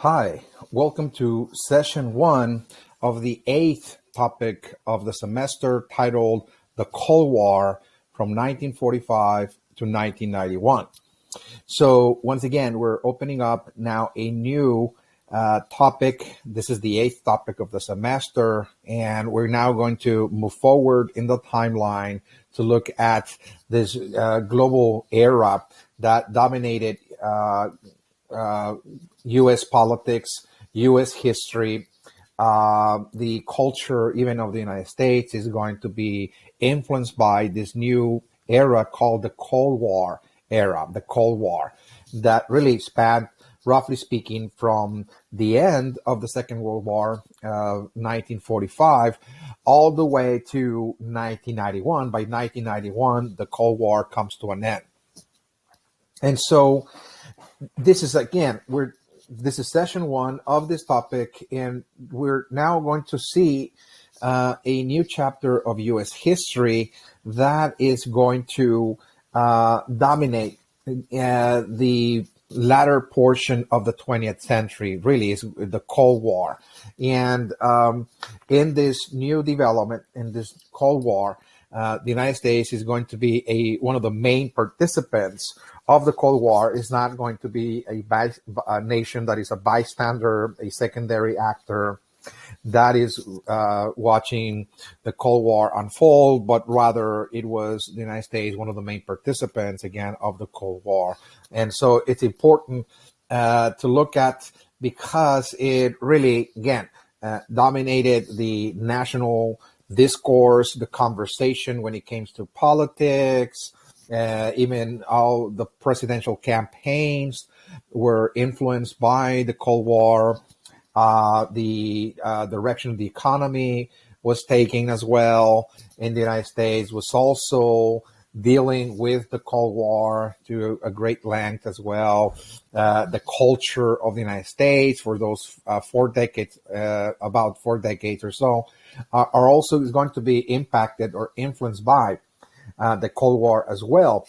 Hi, welcome to session one of the eighth topic of the semester titled The Cold War from 1945 to 1991. So once again, we're opening up now a new topic. This is the eighth topic of the semester, and we're now going to move forward in the timeline to look at this global era that dominated U.S. politics, U.S. history, the culture even of the United States is going to be influenced by this new era called the Cold War era, the Cold War, that really spanned, roughly speaking, from the end of the Second World War, 1945, all the way to 1991. By 1991, the Cold War comes to an end. And so this is, again, this is session one of this topic, and we're now going to see a new chapter of U.S. history that is going to dominate the latter portion of the 20th century, really is the Cold War. And in this new development, in this Cold War, the United States is going to be one of the main participants of the Cold War. Is not going to be a nation that is a bystander, a secondary actor that is watching the Cold War unfold, but rather it was the United States, one of the main participants, again, of the Cold War. And so it's important to look at, because it really, again, dominated the national discourse, the conversation when it came to politics. Even all the presidential campaigns were influenced by the Cold War. The direction of the economy was taking as well in the United States, was also dealing with the Cold War to a great length as well. The culture of the United States for those 4 decades, about 4 decades or so, are also going to be impacted or influenced by the Cold War as well.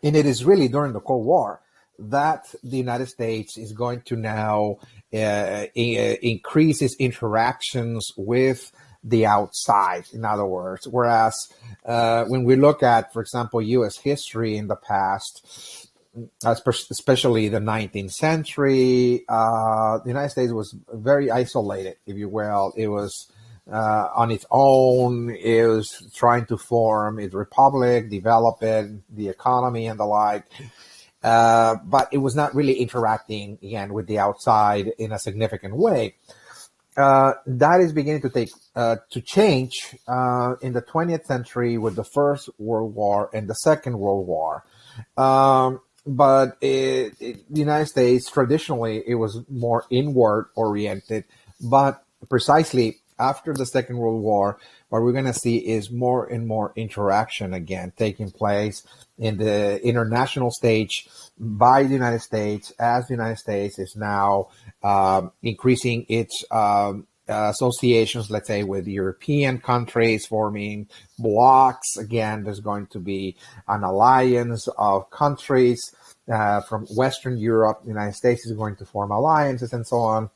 And it is really during the Cold War that the United States is going to now increase its interactions with the outside, in other words. Whereas when we look at, for example, U.S. history in the past, especially the 19th century, the United States was very isolated, if you will. It was on its own. It was trying to form its republic, develop it, the economy and the like. But it was not really interacting, again, with the outside in a significant way. That is beginning to change in the 20th century with the First World War and the Second World War. But the United States, traditionally, it was more inward oriented. But precisely after the Second World War, what we're going to see is more and more interaction again taking place in the international stage by the United States, as the United States is now increasing its associations, let's say, with European countries, forming blocs. Again, there's going to be an alliance of countries from Western Europe. The United States is going to form alliances and so on,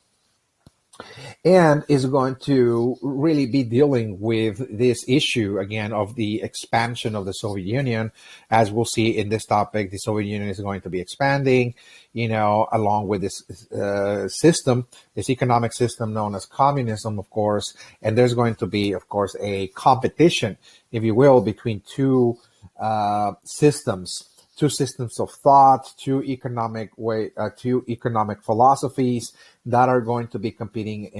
and is going to really be dealing with this issue again of the expansion of the Soviet Union. As we'll see in this topic, the Soviet Union is going to be expanding, along with this system, this economic system known as communism, of course. And there's going to be, of course, a competition, if you will, between two systems of thought, two economic philosophies that are going to be competing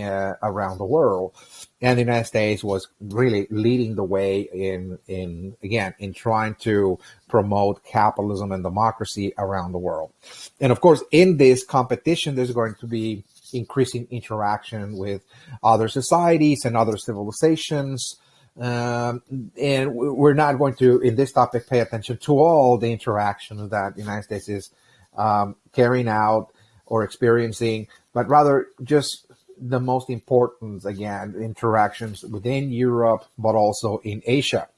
around the world. And the United States was really leading the way in trying to promote capitalism and democracy around the world. And of course, in this competition, there's going to be increasing interaction with other societies and other civilizations. And we're not going to, in this topic, pay attention to all the interactions that the United States is carrying out or experiencing, but rather just the most important, again, interactions within Europe, but also in Asia,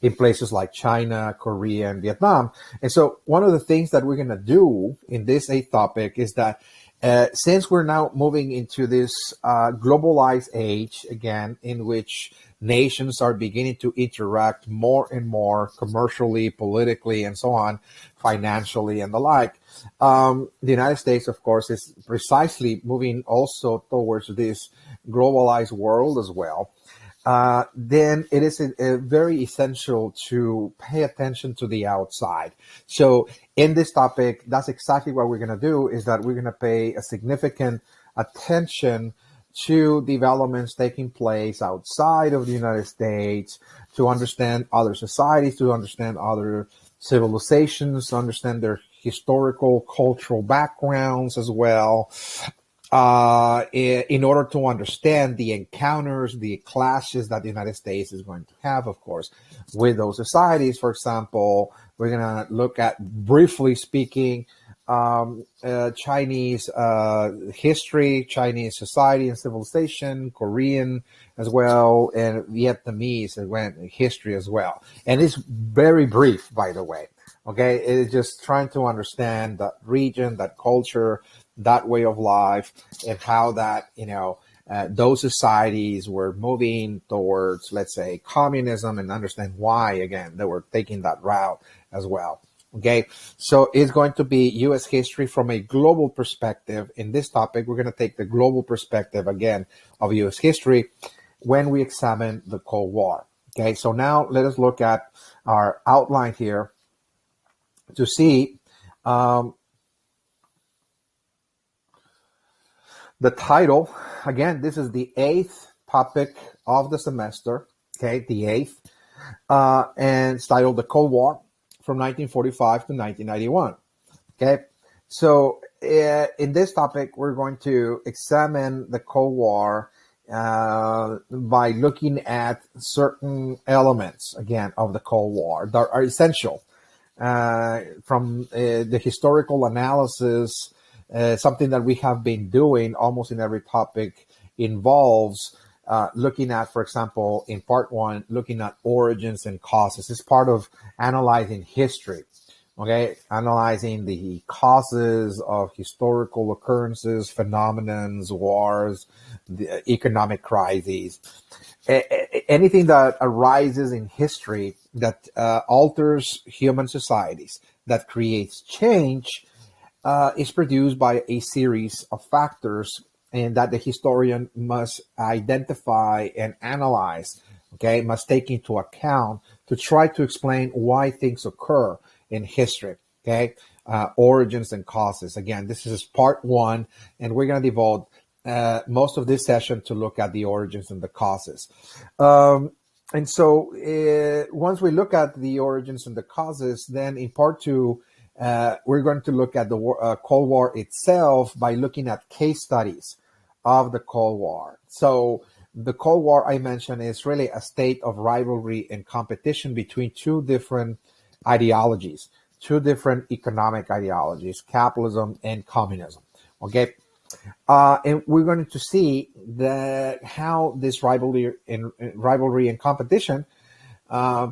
in places like China, Korea, and Vietnam. And so one of the things that we're going to do in this eighth topic is that Since we're now moving into this globalized age again, in which nations are beginning to interact more and more commercially, politically, and so on, financially, and the like, the United States, of course, is precisely moving also towards this globalized world as well. Then it is very essential to pay attention to the outside. So in this topic, that's exactly what we're going to do, is that we're going to pay a significant attention to developments taking place outside of the United States, to understand other societies, to understand other civilizations, to understand their historical, cultural backgrounds as well, in order to understand the encounters, the clashes that the United States is going to have, of course, with those societies. For example, we're going to look at, briefly speaking, Chinese history, Chinese society and civilization, Korean as well, and Vietnamese history as well. And it's very brief, by the way. Okay, it is just trying to understand that region, that culture, that way of life, and how that, those societies were moving towards, let's say, communism, and understand why, again, they were taking that route as well. Okay, so it's going to be U.S. history from a global perspective. In this topic, we're going to take the global perspective, again, of U.S. history when we examine the Cold War. Okay, so now let us look at our outline here to see the title. Again, this is the 8th topic of the semester, okay, the 8th, and it's titled The Cold War from 1945 to 1991, okay? So in this topic, we're going to examine the Cold War by looking at certain elements, again, of the Cold War that are essential from the historical analysis. Something that we have been doing almost in every topic involves looking at, for example, in part 1, looking at origins and causes. It's part of analyzing history, okay? Analyzing the causes of historical occurrences, phenomenons, wars, the economic crises, anything that arises in history that alters human societies, that creates change, is produced by a series of factors, and that the historian must identify and analyze, okay, must take into account to try to explain why things occur in history, okay? Origins and causes. Again, this is part 1, and we're going to devote most of this session to look at the origins and the causes. And so once we look at the origins and the causes, then in part 2, we're going to look at the Cold War itself by looking at case studies of the Cold War. So the Cold War, I mentioned, is really a state of rivalry and competition between two different ideologies, two different economic ideologies, capitalism and communism. Okay, and we're going to see how this rivalry and competition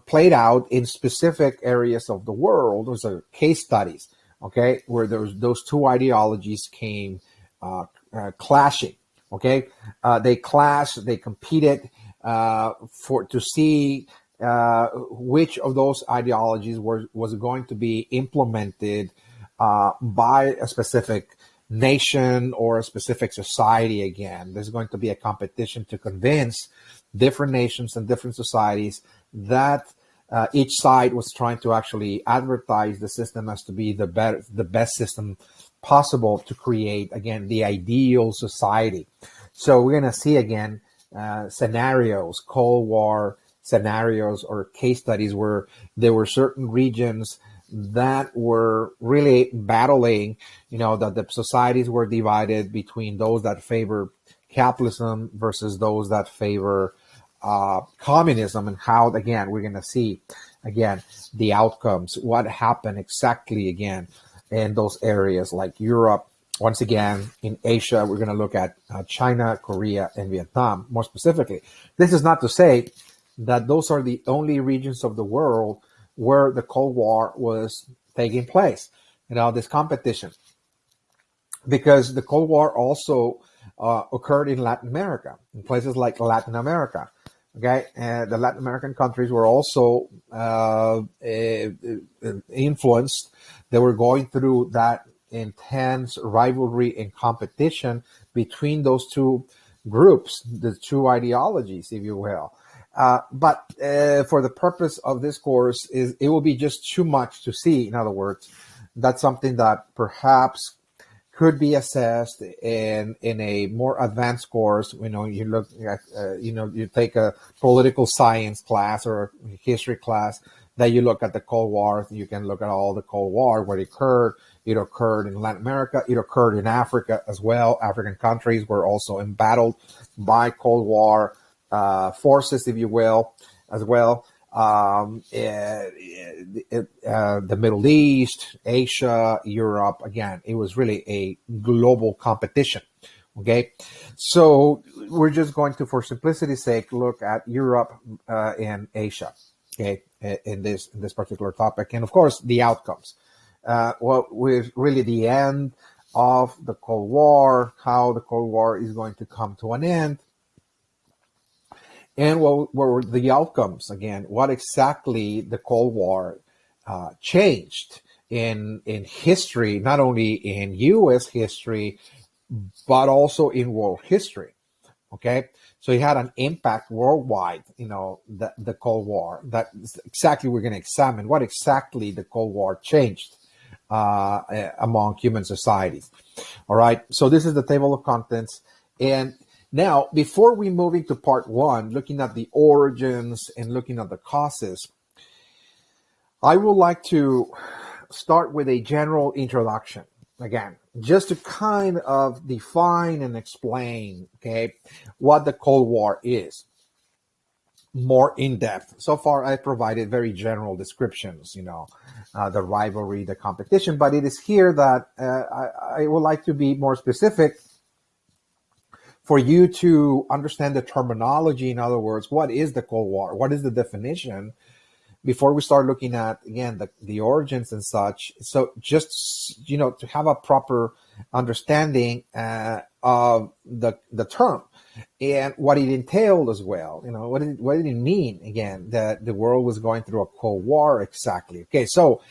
played out in specific areas of the world. Those are case studies, okay, where those two ideologies came clashing. Okay, they clashed, they competed to see which of those ideologies was going to be implemented by a specific nation or a specific society. Again, there's going to be a competition to convince different nations and different societies that each side was trying to actually advertise the system as to be the best system possible to create, again, the ideal society. So we're going to see, again, scenarios, Cold War scenarios or case studies where there were certain regions that were really battling, that the societies were divided between those that favor capitalism versus those that favor communism, and how, again, we're going to see, again, the outcomes, what happened exactly, again, in those areas like Europe. Once again, in Asia, we're going to look at China, Korea, and Vietnam more specifically. This is not to say that those are the only regions of the world where the Cold War was taking place. This competition because the Cold War also occurred in Latin America, in places like Latin America. Okay, and the Latin American countries were also influenced. They were going through that intense rivalry and competition between those two groups, the two ideologies, if you will. But for the purpose of this course, is it will be just too much to see. In other words, that's something that perhaps could be assessed in a more advanced course. You look at, you take a political science class or a history class, that you look at the Cold War. You can look at all the Cold War, where it occurred. It occurred in Latin America. It occurred in Africa as well. African countries were also embattled by Cold War forces, if you will, as well. The Middle East, Asia, Europe. Again, it was really a global competition. Okay, so we're just going to, for simplicity's sake, look at Europe and Asia. Okay, in this particular topic, and of course the outcomes. What was really the end of the Cold War, how the Cold War is going to come to an end, and what were the outcomes, again, what exactly the Cold War changed in history, not only in U.S. history, but also in world history. Okay, so it had an impact worldwide, the Cold War. That's exactly we're going to examine what exactly the Cold War changed among human societies. All right, so this is the table of contents. And now, before we move into part one, looking at the origins and looking at the causes, I would like to start with a general introduction. Again, just to kind of define and explain, okay, what the Cold War is more in depth. So far, I provided very general descriptions, the rivalry, the competition, but it is here that I would like to be more specific for you to understand the terminology. In other words, what is the Cold War? What is the definition? Before we start looking at, again, the origins and such. So just, to have a proper understanding of the term and what it entailed as well. What did it mean, again, that the world was going through a Cold War exactly? Okay, so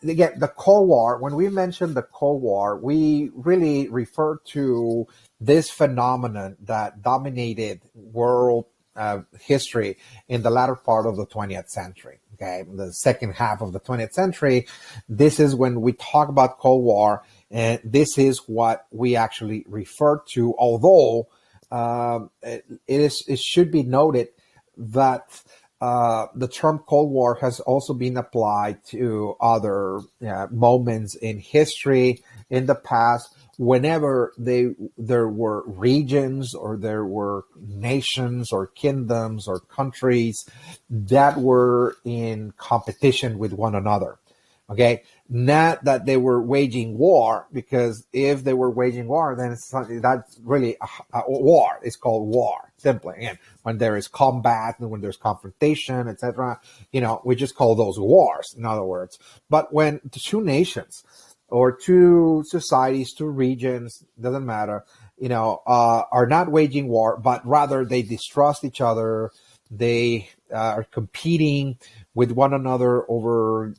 again, the Cold War, when we mention the Cold War, we really refer to this phenomenon that dominated world history in the latter part of the 20th century. Okay, the second half of the 20th century, this is when we talk about Cold War, and this is what we actually refer to. Although it should be noted that the term Cold War has also been applied to other moments in history in the past, whenever there were regions or there were nations or kingdoms or countries that were in competition with one another. Okay, not that they were waging war, because if they were waging war, then that's really a war. It's called war, simply. Again, when there is combat and when there's confrontation, etc., we just call those wars, in other words. But when the two nations or two societies, two regions, doesn't matter, are not waging war, but rather they distrust each other, they are competing with one another over,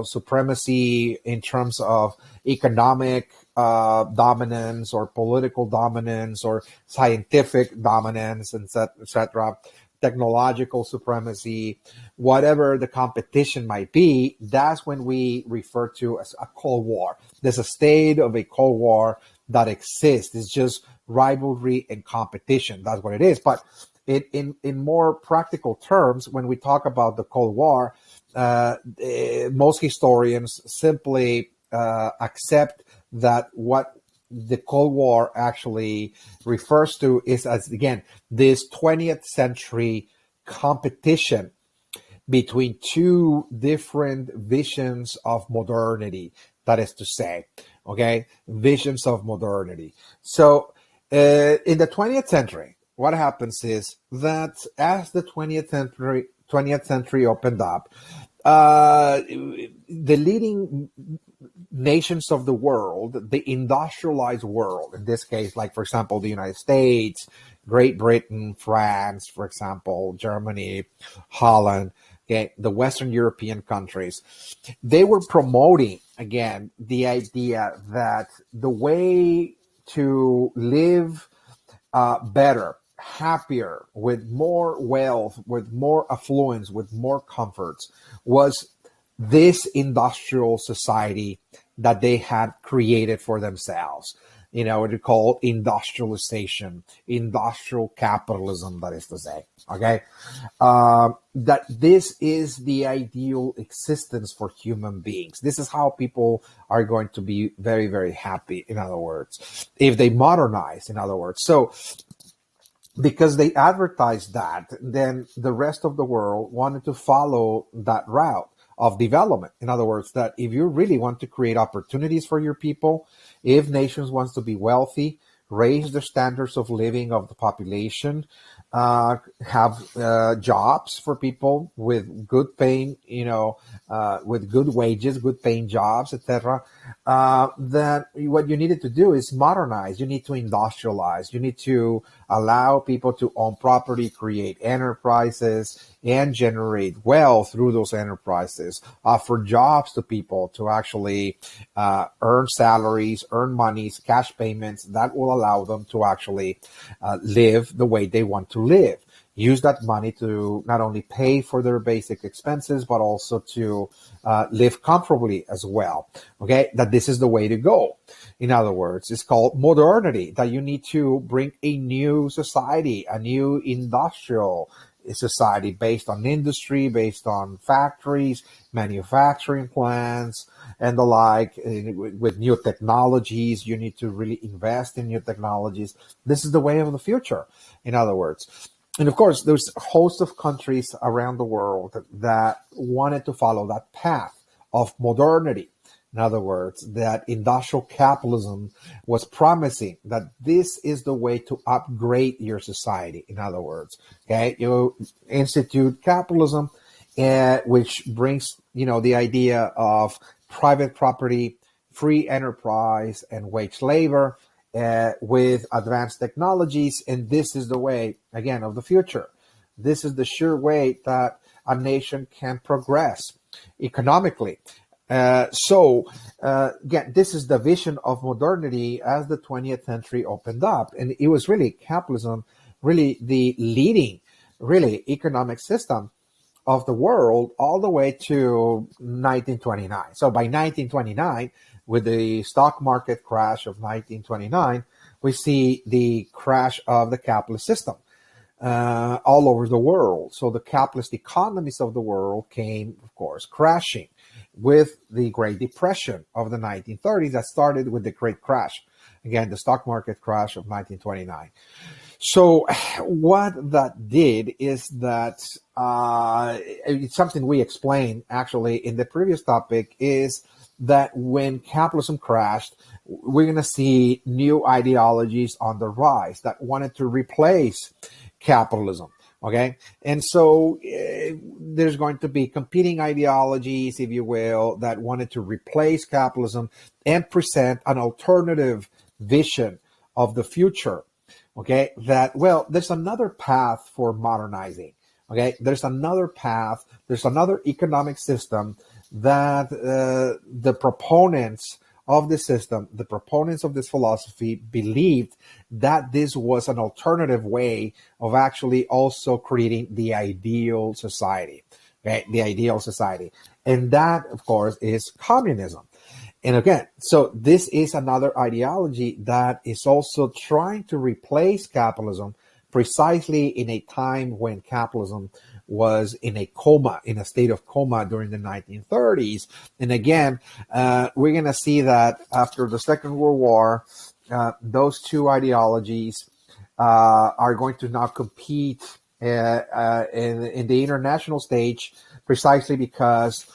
supremacy in terms of economic dominance or political dominance or scientific dominance, etc., technological supremacy, whatever the competition might be. That's when we refer to as a Cold War. There's a state of a Cold War that exists. It's just rivalry and competition. That's what it is. But in more practical terms, when we talk about the Cold War, most historians simply accept that what the Cold War actually refers to is, as again, this 20th century competition between two different visions of modernity. That is to say, okay, visions of modernity. So in the 20th century, what happens is that as the 20th century opened up, the leading nations of the world, the industrialized world, in this case, like for example, the United States, Great Britain, France, for example, Germany, Holland, okay, the Western European countries, they were promoting again the idea that the way to live better, happier, with more wealth, with more affluence, with more comforts, was this industrial society that they had created for themselves. You know, what you call industrialization, industrial capitalism, that is to say. Okay. That this is the ideal existence for human beings. This is how people are going to be very, very happy, in other words, if they modernize, in other words. So, because they advertised that, then the rest of the world wanted to follow that route of development. In other words, that if you really want to create opportunities for your people, if nations wants to be wealthy, raise the standards of living of the population, have jobs for people with good paying, with good wages, good paying jobs, etc. Then what you needed to do is modernize. You need to industrialize. You need to allow people to own property, create enterprises, and generate wealth through those enterprises, offer jobs to people to actually earn salaries, earn monies, cash payments that will allow them to actually live the way they want to live. Use that money to not only pay for their basic expenses, but also to live comfortably as well. Okay, that this is the way to go. In other words, it's called modernity, that you need to bring a new society, a new industrial society based on industry, based on factories, manufacturing plants, and the like. With new technologies, you need to really invest in new technologies. This is the way of the future, in other words. And of course, there's a host of countries around the world that wanted to follow that path of modernity. In other words, that industrial capitalism was promising that this is the way to upgrade your society. In other words, okay, you institute capitalism, which brings, the idea of private property, free enterprise, and wage labor, with advanced technologies. And this is the way, again, of the future. This is the sure way that a nation can progress economically. Again, this is the vision of modernity as the 20th century opened up. And it was really capitalism, really the leading, really economic system of the world all the way to 1929. So by 1929, with the stock market crash of 1929, we see the crash of the capitalist system all over the world. So the capitalist economies of the world came, of course, crashing with the Great Depression of the 1930s that started with the Great Crash. Again, the stock market crash of 1929. So what that did is that it's something we explained actually in the previous topic, is that when capitalism crashed, we're going to see new ideologies on the rise that wanted to replace capitalism. Okay. And so there's going to be competing ideologies, if you will, that wanted to replace capitalism and present an alternative vision of the future. Okay. That, well, there's another path for modernizing. Okay. There's another path. There's another economic system that the proponents of the system, the proponents of this philosophy, believed that this was an alternative way of actually also creating the ideal society, okay? The ideal society. And that, of course, is communism. And again, so this is another ideology that is also trying to replace capitalism precisely in a time when capitalism was in a coma, in a state of coma during the 1930s. And again, we're going to see that after the Second World War, those two ideologies are going to now compete in the international stage, precisely because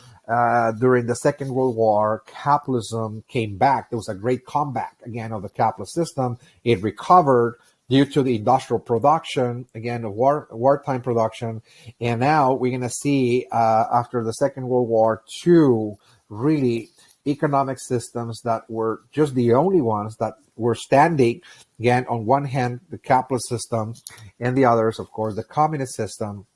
during the Second World War, capitalism came back. There was a great comeback again of the capitalist system. It recovered due to the industrial production, again, the wartime production. And now we're going to see, after the Second World War, two really economic systems that were just the only ones that were standing. Again, on one hand, the capitalist system, and the others, of course, the communist system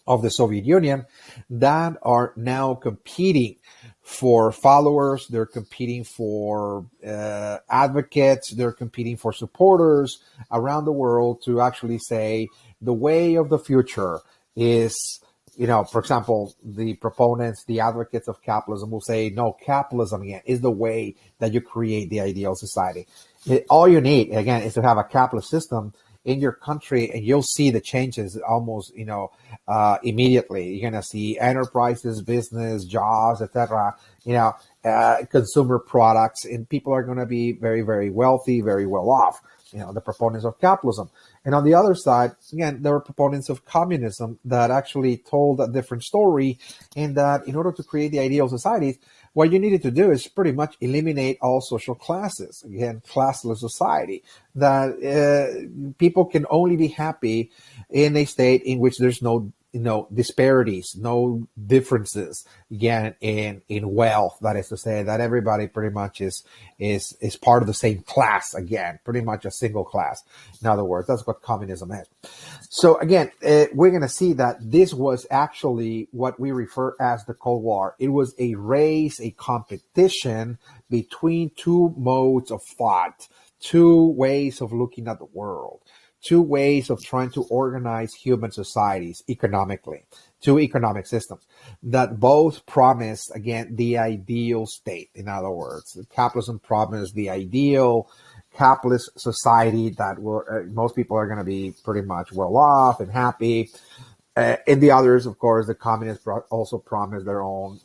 of the Soviet Union, that are now competing for followers, they're competing for advocates, they're competing for supporters around the world to actually say the way of the future is, for example, the proponents, the advocates of capitalism will say, no, capitalism, again, is the way that you create the ideal society. All you need, again, is to have a capitalist system in your country, and you'll see the changes almost, immediately. You're gonna see enterprises, business, jobs, etc. Consumer products, and people are gonna be very, very wealthy, very well off. The proponents of capitalism. And on the other side, again, there were proponents of communism that actually told a different story, and that in order to create the ideal societies, what you needed to do is pretty much eliminate all social classes. Again, classless society, that people can only be happy in a state in which there's no disparities, no differences, again, in wealth. That is to say that everybody pretty much is part of the same class, again, pretty much a single class. In other words, that's what communism is. So again, we're going to see that this was actually what we refer as the Cold War. It was a race, a competition between two modes of thought, two ways of looking at the world, two ways of trying to organize human societies economically, two economic systems that both promise, again, the ideal state. In other words, capitalism promised the ideal capitalist society that will most people are going to be pretty much well off and happy. And the others, of course, the communists also promise their own,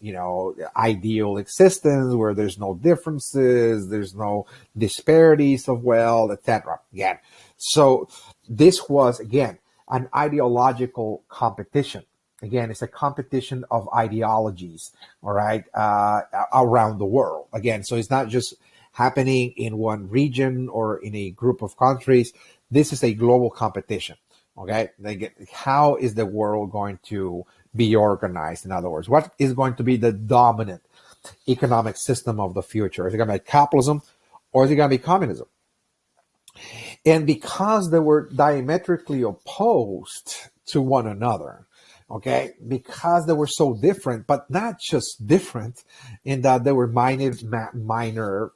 ideal existence where there's no differences, there's no disparities of wealth, etc. Again, so this was, again, an ideological competition. Again, it's a competition of ideologies, all right, around the world. Again, so it's not just happening in one region or in a group of countries. This is a global competition. Okay, how is the world going to be organized? In other words, what is going to be the dominant economic system of the future? Is it going to be capitalism, or is it going to be communism? And because they were diametrically opposed to one another, okay, because they were so different, but not just different in that there were minor,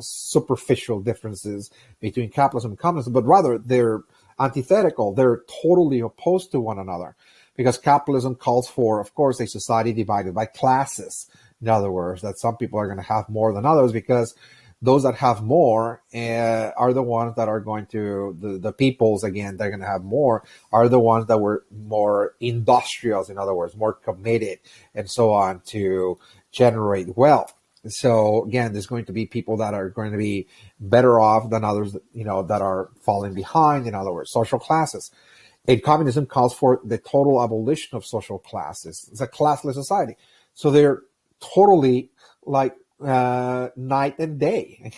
superficial differences between capitalism and communism, but rather they're antithetical. They're totally opposed to one another, because capitalism calls for, of course, a society divided by classes. In other words, that some people are going to have more than others, because those that have more are the ones that are going to, the peoples, again, they're going to have more, are the ones that were more industrious, in other words, more committed, and so on, to generate wealth. So again, there's going to be people that are going to be better off than others, that are falling behind. In other words, social classes. And communism calls for the total abolition of social classes. It's a classless society. So they're totally like night and day.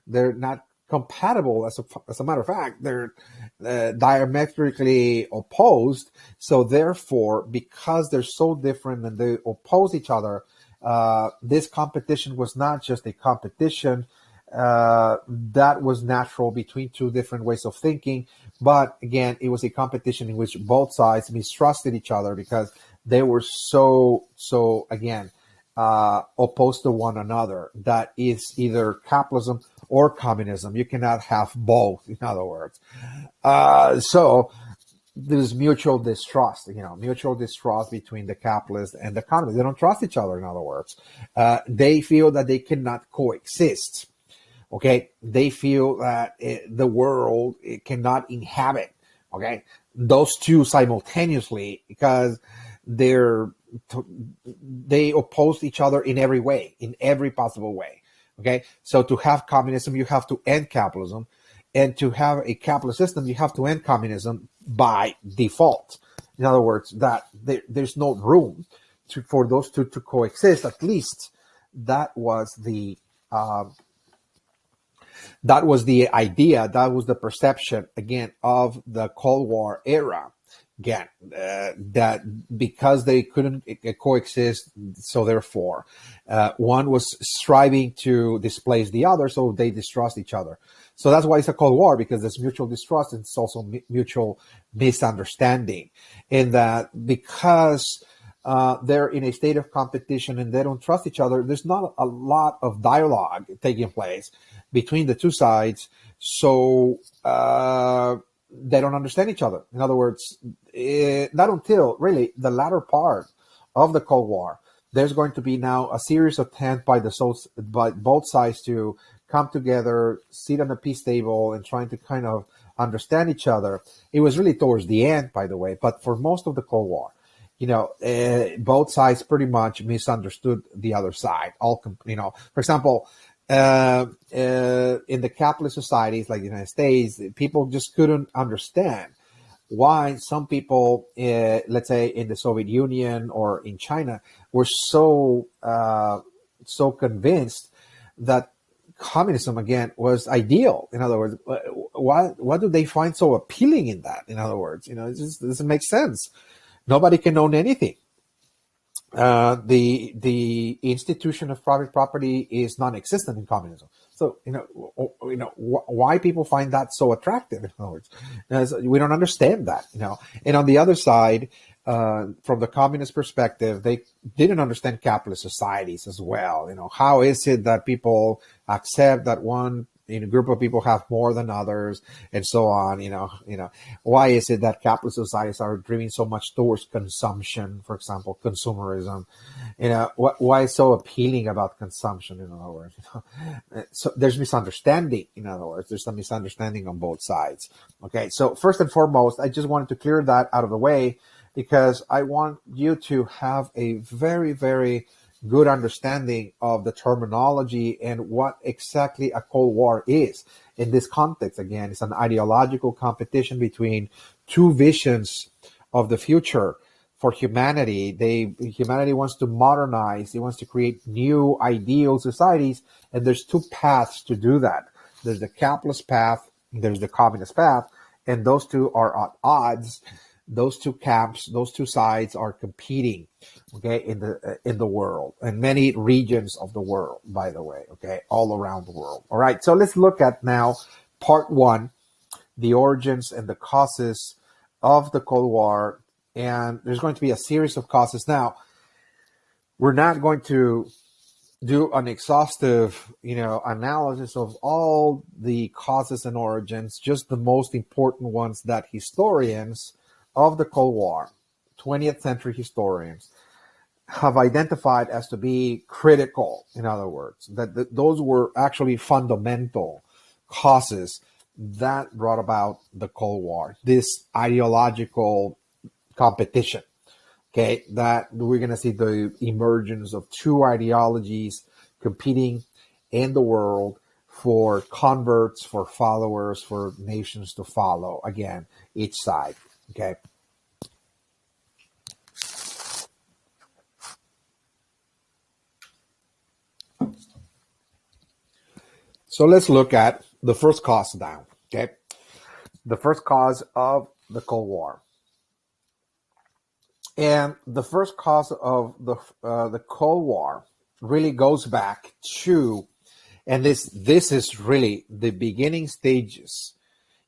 They're not compatible. As a matter of fact, they're diametrically opposed. So therefore, because they're so different and they oppose each other, this competition was not just a competition that was natural between two different ways of thinking, but again, it was a competition in which both sides mistrusted each other, because they were so again, opposed to one another. That is either capitalism or communism. You cannot have both, in other words. So there's mutual distrust, mutual distrust between the capitalists and the communists. They don't trust each other, in other words. They feel that they cannot coexist. Okay, they feel that the world cannot inhabit, okay, those two simultaneously, because they oppose each other in every way, in every possible way. Okay, so to have communism, you have to end capitalism. And to have a capitalist system, you have to end communism by default. In other words, that there's no room for those two to coexist. At least that was the idea. That was the perception, again, of the Cold War era. Again, that because they couldn't coexist, so therefore, one was striving to displace the other, so they distrust each other. So that's why it's a Cold War, because there's mutual distrust and it's also mutual misunderstanding. In that, because they're in a state of competition and they don't trust each other, there's not a lot of dialogue taking place between the two sides. So they don't understand each other. In other words, not until really the latter part of the Cold War, there's going to be now a serious attempt by by both sides to come together, sit on a peace table, and trying to kind of understand each other. It was really towards the end, by the way, but for most of the Cold War, both sides pretty much misunderstood the other side. For example, in the capitalist societies like the United States, people just couldn't understand why some people, let's say in the Soviet Union or in China, were so convinced that communism again was ideal. In other words, what do they find so appealing in that? In other words, it just doesn't make sense. Nobody can own anything. The institution of private property is non-existent in communism. So why people find that so attractive. In other words, we don't understand that. And on the other side, from the communist perspective, they didn't understand capitalist societies as well. How is it that people accept that one group of people have more than others, and so on? Why is it that capitalist societies are driven so much towards consumption? For example, consumerism. Why is so appealing about consumption? In other words, so there's misunderstanding. In other words, there's some misunderstanding on both sides. Okay, so first and foremost, I just wanted to clear that out of the way, because I want you to have a very, very good understanding of the terminology and what exactly a Cold War is. In this context, again, it's an ideological competition between two visions of the future for humanity. Humanity wants to modernize, it wants to create new ideal societies, and there's two paths to do that. There's the capitalist path, there's the communist path, and those two are at odds. Those two camps, those two sides are competing, okay, in the world, and many regions of the world, by the way, okay, all around the world. All right, so let's look at now part one, the origins and the causes of the Cold War. And there's going to be a series of causes. Now, we're not going to do an exhaustive, analysis of all the causes and origins, just the most important ones that historians of the Cold War, 20th century historians, have identified as to be critical. In other words, that those were actually fundamental causes that brought about the Cold War, this ideological competition. Okay, that we're going to see the emergence of two ideologies competing in the world for converts, for followers, for nations to follow, again, each side. Okay. So let's look at the first cause now. Okay. The first cause of the Cold War. And the first cause of the Cold War really goes back to, and this is really the beginning stages,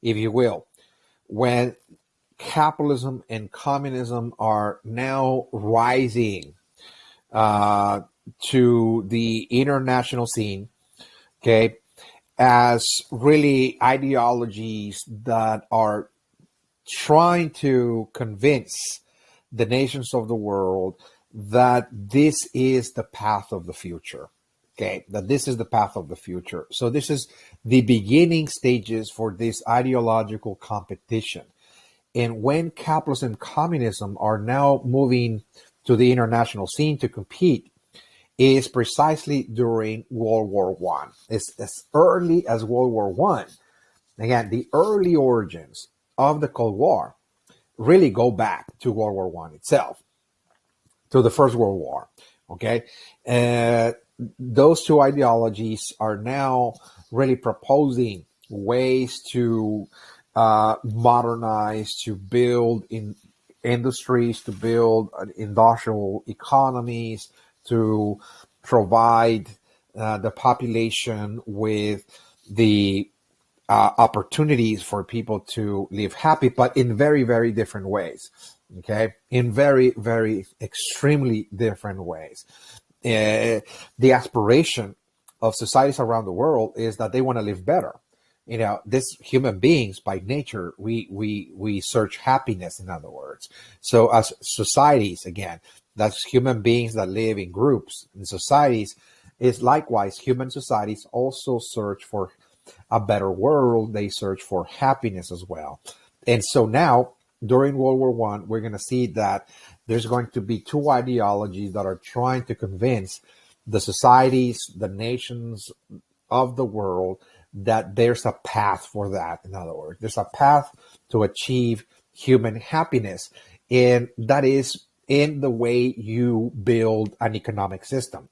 if you will, when capitalism and communism are now rising to the international scene, okay, as really ideologies that are trying to convince the nations of the world that this is the path of the future. Okay, that this is the path of the future. So this is the beginning stages for this ideological competition. And when capitalism and communism are now moving to the international scene to compete, is precisely during World War One. It's as early as World War One. Again, the early origins of the Cold War really go back to World War One itself, to the First World War. Okay, those two ideologies are now really proposing ways to modernize, to build in industries, to build industrial economies, to provide the population with the opportunities for people to live happy, but in very, very different ways. Okay, in very, very extremely different ways. The aspiration of societies around the world is that they want to live better. This human beings by nature, we search happiness, in other words. So as societies, again, that's human beings that live in groups and societies, is likewise human societies also search for a better world. They search for happiness as well. And so now, during World War One, we're going to see that there's going to be two ideologies that are trying to convince the societies, the nations of the world, that there's a path for that. In other words, there's a path to achieve human happiness, and that is in the way you build an economic system.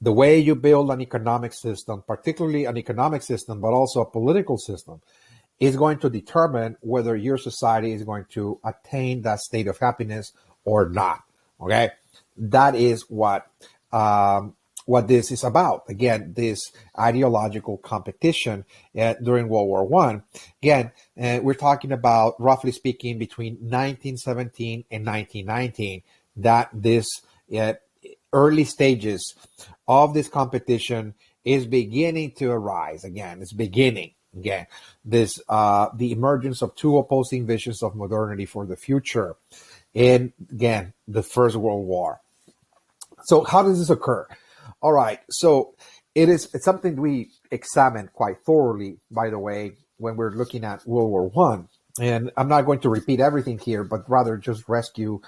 The way you build an economic system, particularly an economic system, but also a political system, is going to determine whether your society is going to attain that state of happiness or not. Okay, that is what this is about. Again, this ideological competition during World War One. Again, we're talking about, roughly speaking, between 1917 and 1919. That this early stages of this competition is beginning to arise. Again, it's beginning. Again, this the emergence of two opposing visions of modernity for the future, and again, the First World War. So, how does this occur? All right, so it's something we examine quite thoroughly, by the way, when we're looking at World War One. And I'm not going to repeat everything here, but rather just rescue,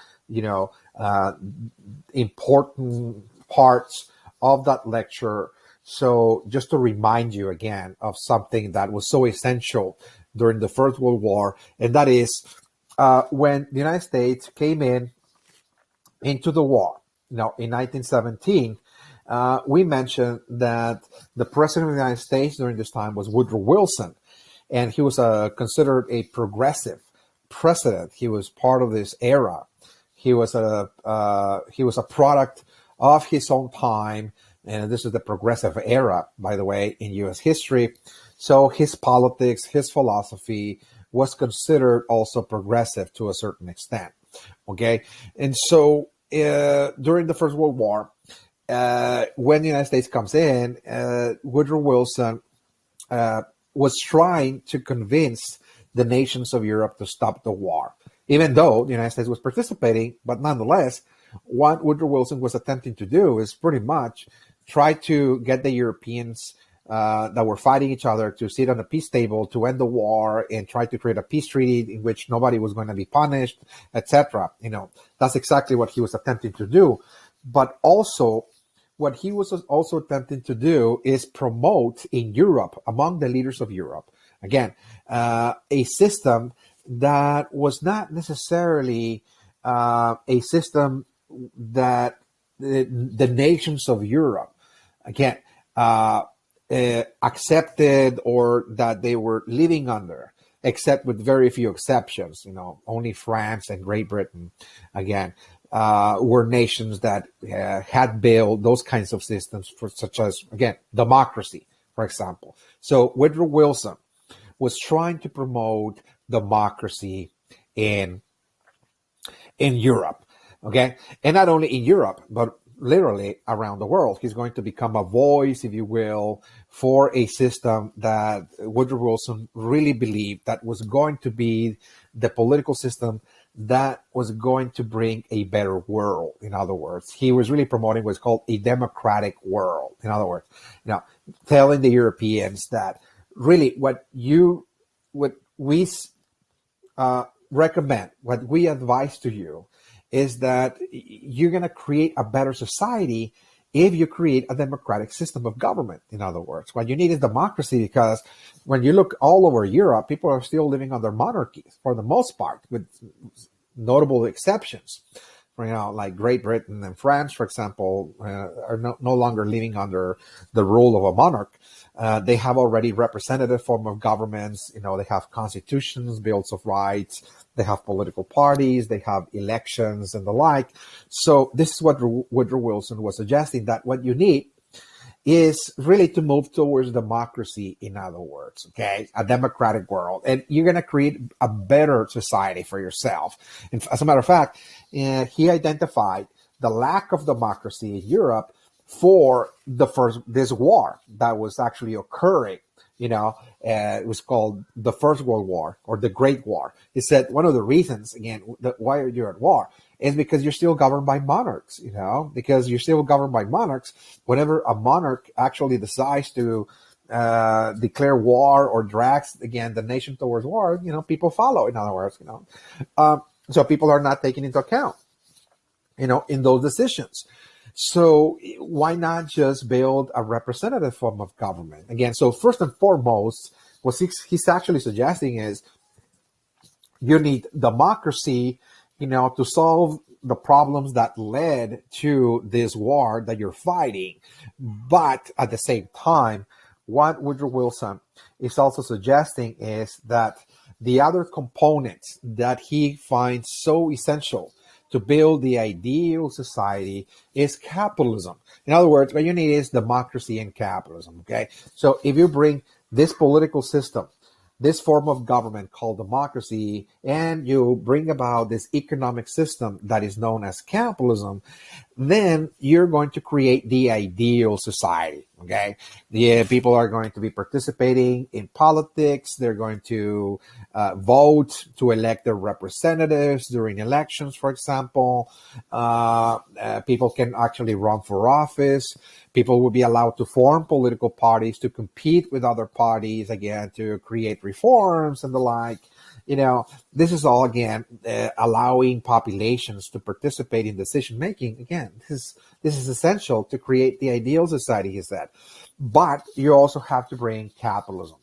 important parts of that lecture. So just to remind you again of something that was so essential during the First World War, and that is when the United States came into the war. Now, in 1917, we mentioned that the president of the United States during this time was Woodrow Wilson, and he was considered a progressive president. He was part of this era. He was a product of his own time. And this is the progressive era, by the way, in U.S. history. So his politics, his philosophy was considered also progressive to a certain extent. Okay. And so during the First World War, when the United States comes in, Woodrow Wilson was trying to convince the nations of Europe to stop the war, even though the United States was participating. But nonetheless, what Woodrow Wilson was attempting to do is pretty much try to get the Europeans that were fighting each other to sit on a peace table to end the war and try to create a peace treaty in which nobody was going to be punished, etc. That's exactly what he was attempting to do. But also, what he was also attempting to do is promote in Europe, among the leaders of Europe, again, a system that was not necessarily a system that the nations of Europe, again, accepted or that they were living under, except with very few exceptions. Only France and Great Britain, again, were nations that had built those kinds of systems, such as, again, democracy, for example. So Woodrow Wilson was trying to promote democracy in Europe, okay? And not only in Europe, but literally around the world. He's going to become a voice, if you will, for a system that Woodrow Wilson really believed that was going to be the political system that was going to bring a better world. In other words, he was really promoting what's called a democratic world. In other words, telling the Europeans that really what we recommend, what we advise to you, is that you're going to create a better society if you create a democratic system of government. In other words, what you need is democracy, because when you look all over Europe, people are still living under monarchies for the most part, with notable exceptions. like Great Britain and France, for example, are no longer living under the rule of a monarch. They have already representative form of governments. They have constitutions, bills of rights. They have political parties. They have elections and the like. So this is what Woodrow Wilson was suggesting, that what you need is really to move towards democracy, in other words, okay, a democratic world. And you're going to create a better society for yourself. And as a matter of fact, he identified the lack of democracy in Europe for this war that was actually occurring. It was called the First World War, or the Great War. He said one of the reasons, again, why you're at war is because you're still governed by monarchs, because you're still governed by monarchs. Whenever a monarch actually decides to declare war or drags, again, the nation towards war, people follow, in other words, so people are not taken into account, in those decisions. So why not just build a representative form of government? Again, so first and foremost, what he's actually suggesting is you need democracy, to solve the problems that led to this war that you're fighting. But at the same time, what Woodrow Wilson is also suggesting is that the other components that he finds so essential to build the ideal society is capitalism. In other words, what you need is democracy and capitalism, okay? So if you bring this political system, this form of government called democracy, and you bring about this economic system that is known as capitalism, then you're going to create the ideal society, okay? The people are going to be participating in politics. They're going to vote to elect their representatives during elections, for example. People can actually run for office. People will be allowed to form political parties to compete with other parties, again, to create reforms and the like. This is all, again, allowing populations to participate in decision making. Again, this is essential to create the ideal society, he said. But you also have to bring capitalism.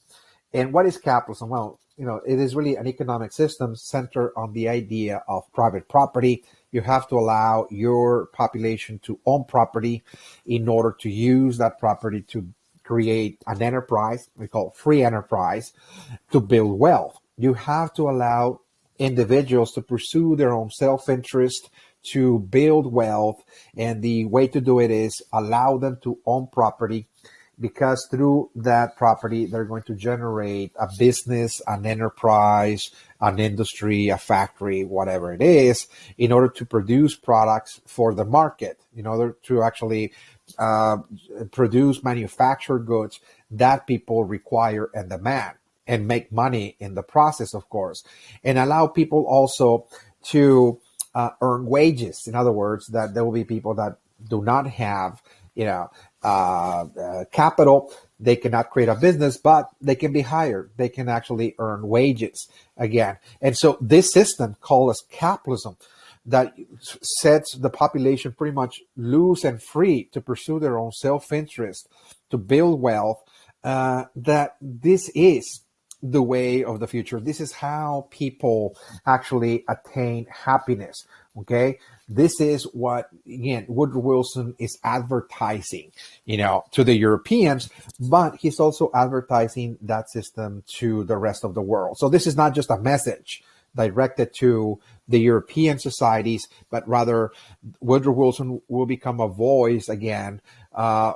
And what is capitalism? Well, it is really an economic system centered on the idea of private property. You have to allow your population to own property in order to use that property to create an enterprise, we call free enterprise, to build wealth. You have to allow individuals to pursue their own self-interest, to build wealth. And the way to do it is allow them to own property, because through that property, they're going to generate a business, an enterprise, an industry, a factory, whatever it is, in order to produce products for the market, in order to actually produce manufactured goods that people require and demand, and make money in the process, of course, and allow people also to earn wages. In other words, that there will be people that do not have, capital. They cannot create a business, but they can be hired. They can actually earn wages again. And so this system called as capitalism, that sets the population pretty much loose and free to pursue their own self-interest, to build wealth, that this is the way of the future. This is how people actually attain happiness. Okay. This is what, again, Woodrow Wilson is advertising, to the Europeans, but he's also advertising that system to the rest of the world. So this is not just a message directed to the European societies, but rather Woodrow Wilson will become a voice again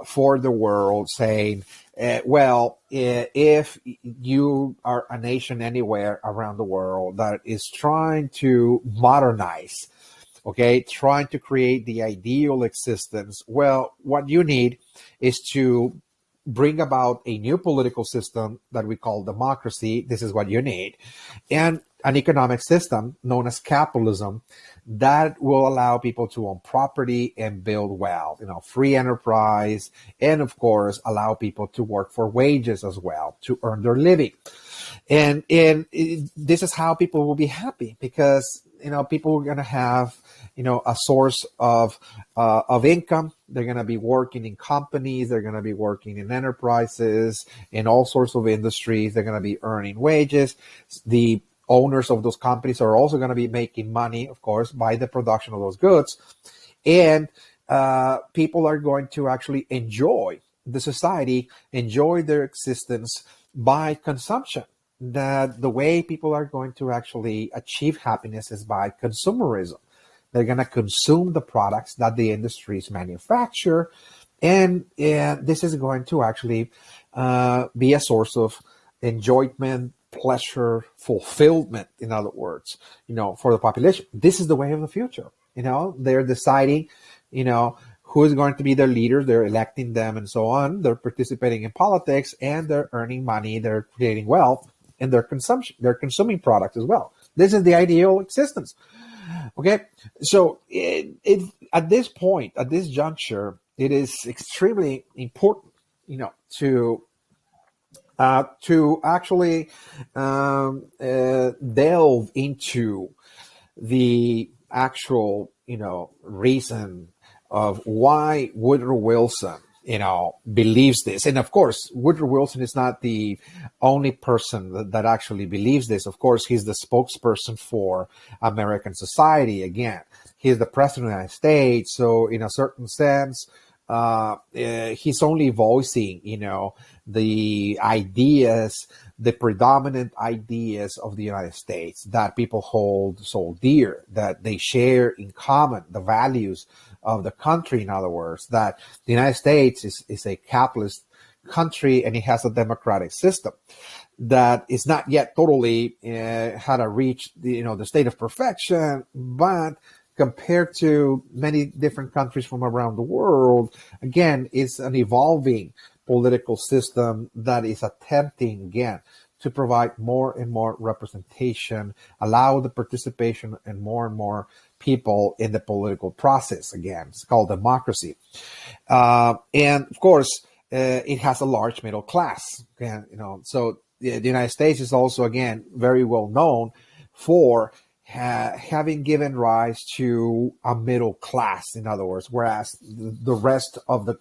for the world, saying, if you are a nation anywhere around the world that is trying to modernize, okay, trying to create the ideal existence, well, what you need is to bring about a new political system that we call democracy. This is what you need. And an economic system known as capitalism that will allow people to own property and build wealth, free enterprise, and of course, allow people to work for wages as well, to earn their living. And this is how people will be happy, because people are going to have a source of income. They're going to be working in companies. They're going to be working in enterprises, in all sorts of industries. They're going to be earning wages. The owners of those companies are also going to be making money, of course, by the production of those goods. And people are going to actually enjoy the society, enjoy their existence by consumption. That the way people are going to actually achieve happiness is by consumerism. They're going to consume the products that the industries manufacture, and this is going to actually be a source of enjoyment, pleasure, fulfillment, in other words, for the population. This is the way of the future. They're deciding, who is going to be their leaders. They're electing them and so on. They're participating in politics, and they're earning money. They're creating wealth, and they're consuming products as well. This is the ideal existence. Okay, so at this point, at this juncture, it is extremely important, to actually delve into the actual, reason of why Woodrow Wilson, believes this. And of course, Woodrow Wilson is not the only person that actually believes this. Of course, he's the spokesperson for American society. Again, he's the president of the United States. So in a certain sense, he's only voicing, the ideas, the predominant ideas of the United States that people hold so dear, that they share in common, the values of the country. In other words, that the United States is a capitalist country, and it has a democratic system that is not yet totally had reached the state of perfection, but compared to many different countries from around the world, again, it's an evolving political system that is attempting, again, to provide more and more representation, allow the participation and more people in the political process. Again, it's called democracy. And of course, it has a large middle class. Again, so the United States is also, again, very well known for having given rise to a middle class, in other words, whereas the rest of the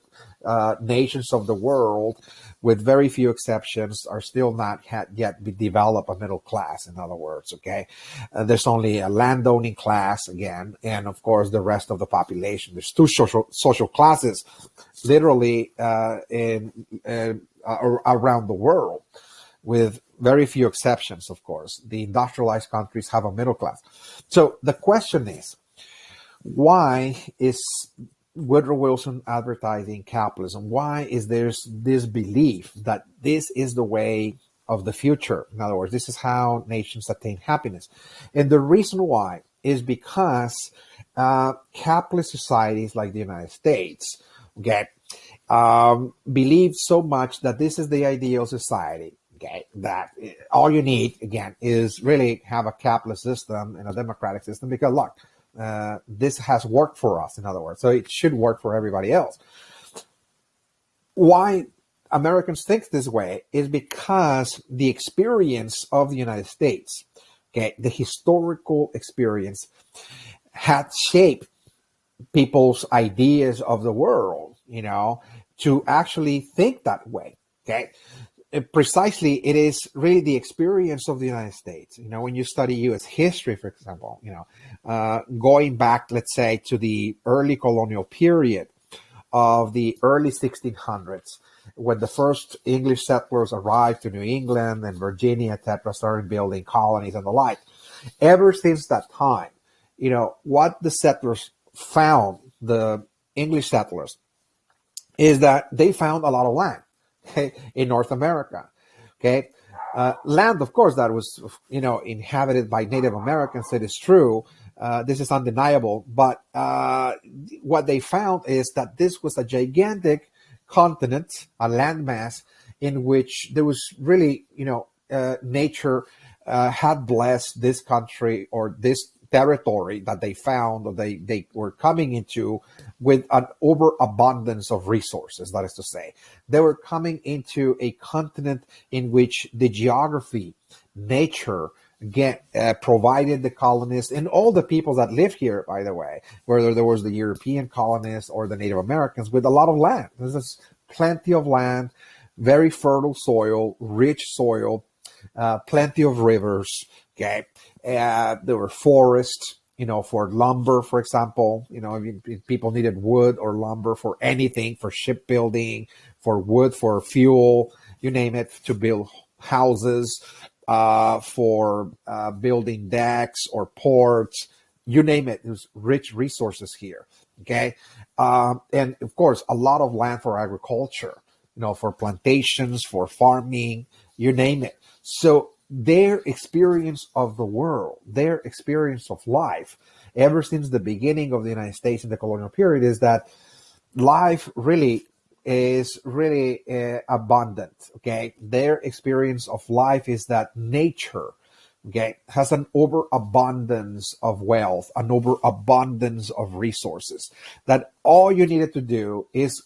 nations of the world, with very few exceptions, are still not yet developed a middle class, in other words, okay? There's only a landowning class, again, and of course the rest of the population. There's two social classes, literally, around the world, with very few exceptions, of course. The industrialized countries have a middle class. So the question is, why is Woodrow Wilson advertising capitalism? Why is there this belief that this is the way of the future? In other words, this is how nations attain happiness. And the reason why is because capitalist societies like the United States, believe so much that this is the ideal society. Okay, that all you need, again, is really have a capitalist system and a democratic system, because look, this has worked for us, in other words, so it should work for everybody else. Why Americans think this way is because the experience of the United States, the historical experience, had shaped people's ideas of the world, to actually think that way. Precisely, it is really the experience of the United States. When you study U.S. history, for example, going back, let's say, to the early colonial period of the early 1600s, when the first English settlers arrived to New England and Virginia, etc., started building colonies and the like. Ever since that time, what the settlers found, the English settlers, is that they found a lot of land. In North America, land, of course, that was, inhabited by Native Americans. It is true. This is undeniable. But what they found is that this was a gigantic continent, a landmass, in which there was really, nature had blessed this country or this territory that they found, or they were coming into, with an overabundance of resources. That is to say, they were coming into a continent in which the geography, nature, provided the colonists and all the people that live here, by the way, whether there was the European colonists or the Native Americans, with a lot of land. There's plenty of land, very fertile soil, rich soil, plenty of rivers. Okay, there were forests. For lumber, for example, if people needed wood or lumber for anything, for shipbuilding, for wood, for fuel, you name it, to build houses, for building decks or ports, you name it. There's rich resources here. Okay, and of course, a lot of land for agriculture. For plantations, for farming, you name it. So their experience of the world, their experience of life, ever since the beginning of the United States in the colonial period, is that life really is really abundant. Okay, their experience of life is that nature, okay, has an overabundance of wealth, an overabundance of resources. That all you needed to do is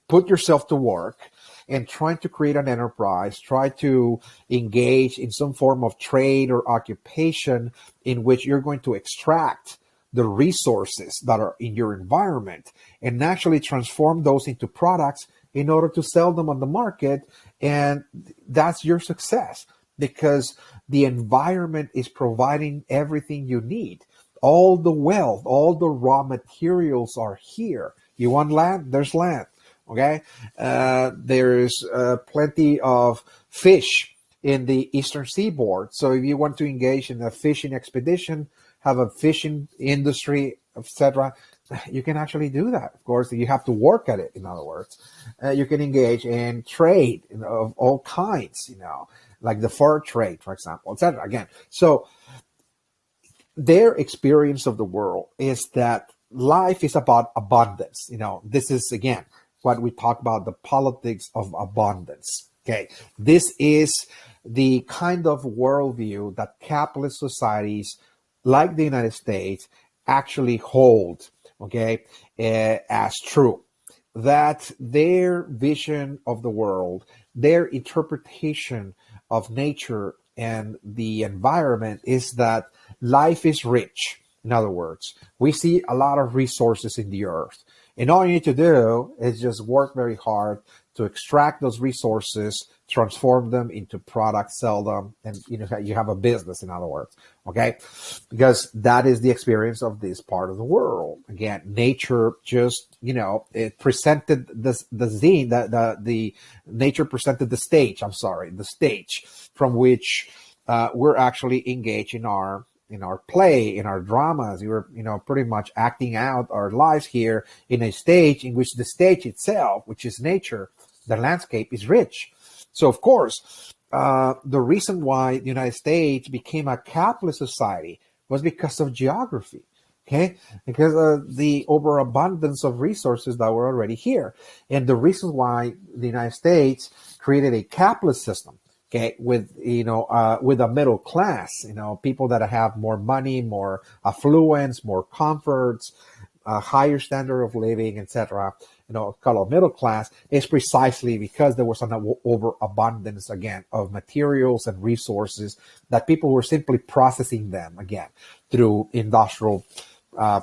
put yourself to work and trying to create an enterprise, try to engage in some form of trade or occupation in which you're going to extract the resources that are in your environment and actually transform those into products in order to sell them on the market. And that's your success, because the environment is providing everything you need. All the wealth, all the raw materials are here. You want land? There's land. Okay, there's plenty of fish in the eastern seaboard. So if you want to engage in a fishing expedition, have a fishing industry, etc., you can actually do that. Of course, you have to work at it. In other words, you can engage in trade of all kinds. Like the fur trade, for example, etc. Again, so their experience of the world is that life is about abundance. This is again what we talk about, the politics of abundance. Okay, this is the kind of worldview that capitalist societies like the United States actually hold, okay, as true. That their vision of the world, their interpretation of nature and the environment is that life is rich. In other words, we see a lot of resources in the earth. And all you need to do is just work very hard to extract those resources, transform them into products, sell them, and you have a business, in other words. Okay? Because that is the experience of this part of the world. Again, nature just, it presented the nature presented the stage, the stage from which we're actually engaged in our play, in our dramas. We're, pretty much acting out our lives here in a stage in which the stage itself, which is nature, the landscape, is rich. So, of course, the reason why the United States became a capitalist society was because of geography. Okay, because of the overabundance of resources that were already here. And the reason why the United States created a capitalist system, okay, with a middle class, people that have more money, more affluence, more comforts, a higher standard of living, etc., called middle class, is precisely because there was an overabundance, again, of materials and resources that people were simply processing them, again, through industrial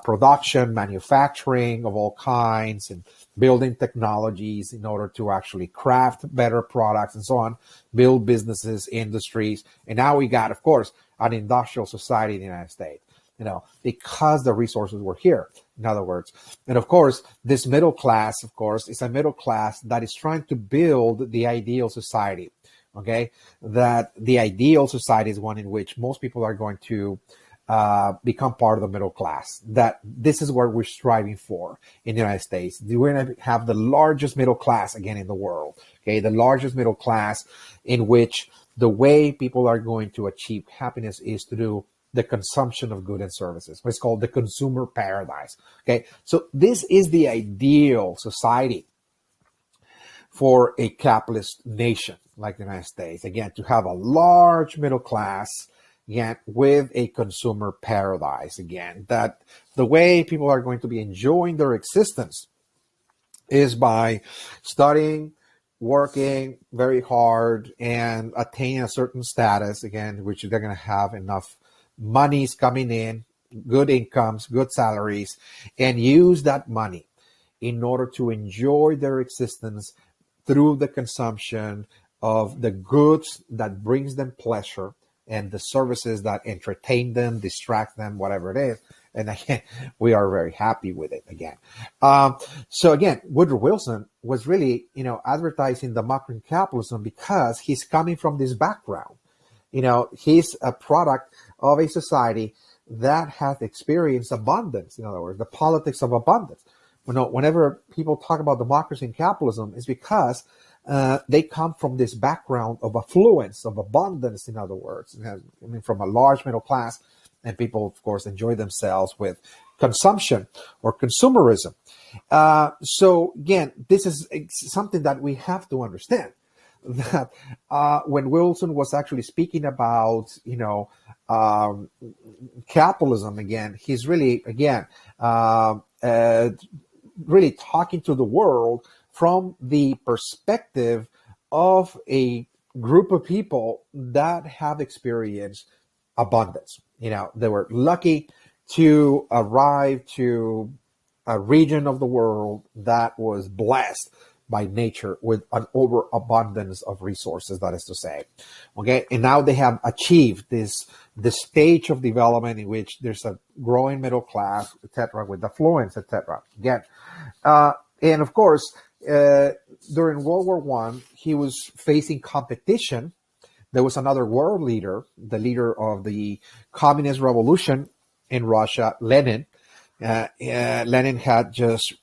production, manufacturing of all kinds, and building technologies in order to actually craft better products and so on, build businesses, industries. And now we got, of course, an industrial society in the United States, because the resources were here, in other words. And of course, this middle class, of course, is a middle class that is trying to build the ideal society, okay? That the ideal society is one in which most people are going to become part of the middle class. That this is what we're striving for in the United States. We're going to have the largest middle class again in the world. Okay, the largest middle class in which the way people are going to achieve happiness is to do the consumption of goods and services. What's called the consumer paradise. Okay, so this is the ideal society for a capitalist nation like the United States. Again, to have a large middle class, again, with a consumer paradise, again, that the way people are going to be enjoying their existence is by studying, working very hard, and attaining a certain status, again, which they're going to have enough monies coming in, good incomes, good salaries, and use that money in order to enjoy their existence through the consumption of the goods that brings them pleasure and the services that entertain them, distract them, whatever it is. And again, we are very happy with it again. So again, Woodrow Wilson was really, advertising democratic capitalism because he's coming from this background. He's a product of a society that has experienced abundance. In other words, the politics of abundance. Whenever people talk about democracy and capitalism, it's because they come from this background of affluence, of abundance, in other words. From a large middle class, and people, of course, enjoy themselves with consumption or consumerism. So again, this is something that we have to understand, that when Wilson was actually speaking about, capitalism, again, he's really, really talking to the world from the perspective of a group of people that have experienced abundance. They were lucky to arrive to a region of the world that was blessed by nature with an overabundance of resources, that is to say. Okay, and now they have achieved this stage of development in which there's a growing middle class, etc., with affluence, etc. Again, and of course, during World War I, he was facing competition. There was another world leader, the leader of the communist revolution in Russia, Lenin. Lenin had just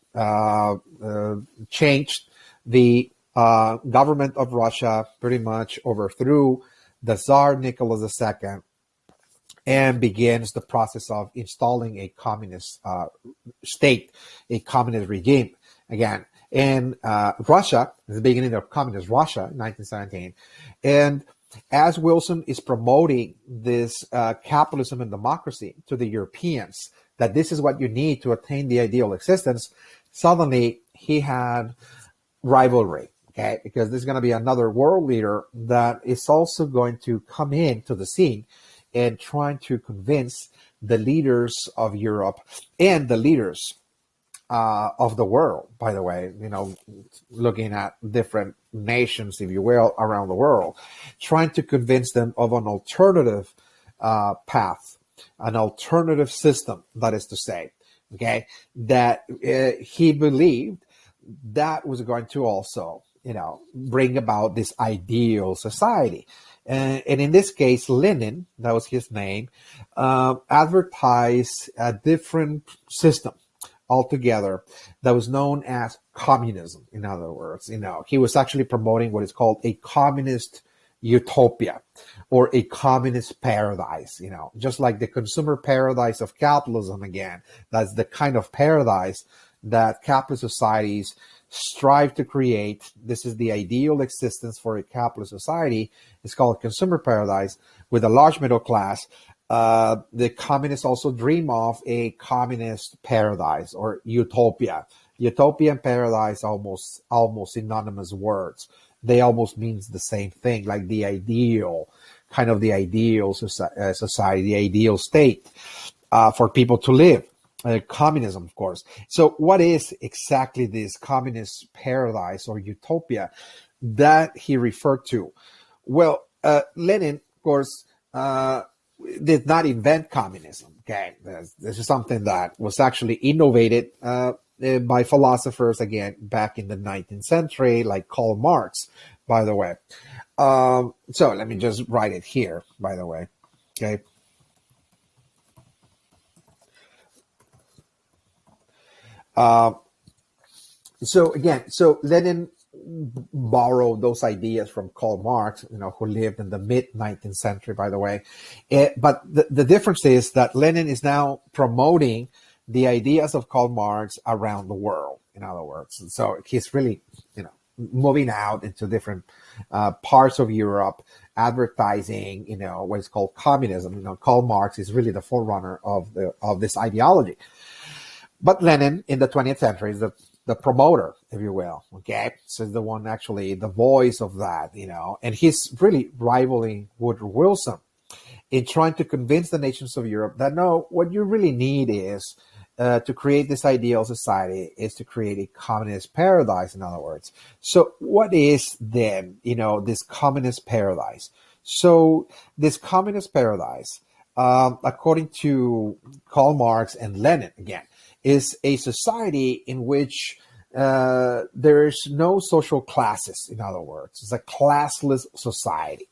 changed the government of Russia, pretty much overthrew the Tsar Nicholas II, and begins the process of installing a communist state, a communist regime. Again, in Russia, the beginning of communist Russia, 1917. And as Wilson is promoting this capitalism and democracy to the Europeans, that this is what you need to attain the ideal existence, suddenly he had rivalry, okay? Because there's going to be another world leader that is also going to come into the scene and trying to convince the leaders of Europe and the leaders of the world, by the way, looking at different nations, if you will, around the world, trying to convince them of an alternative path, an alternative system, that is to say, okay, that he believed that was going to also, bring about this ideal society. And in this case, Lenin, that was his name, advertised a different system altogether that was known as communism. In other words, he was actually promoting what is called a communist utopia or a communist paradise, just like the consumer paradise of capitalism. Again, that's the kind of paradise that capitalist societies strive to create. This is the ideal existence for a capitalist society. It's called consumer paradise with a large middle class. The communists also dream of a communist paradise or utopia. Utopia and paradise almost synonymous words. They almost means the same thing, like the ideal, kind of the ideal society, the ideal state for people to live. Communism, of course. So what is exactly this communist paradise or utopia that he referred to? Well, Lenin, of course, did not invent communism. Okay, this is something that was actually innovated by philosophers, again, back in the 19th century, like Karl Marx, by the way. So let me just write it here, by the way. Okay. So Lenin borrowed those ideas from Karl Marx, who lived in the mid-19th century, by the way. But the difference is that Lenin is now promoting the ideas of Karl Marx around the world, in other words. And so he's really, moving out into different parts of Europe, advertising, what is called communism. Karl Marx is really the forerunner of this ideology. But Lenin in the 20th century is the promoter, if you will, okay? So the one actually, the voice of that, and he's really rivaling Woodrow Wilson in trying to convince the nations of Europe that no, what you really need is to create this ideal society is to create a communist paradise, in other words. So what is then, this communist paradise? So this communist paradise, according to Karl Marx and Lenin, again, is a society in which there is no social classes, in other words. It's a classless society.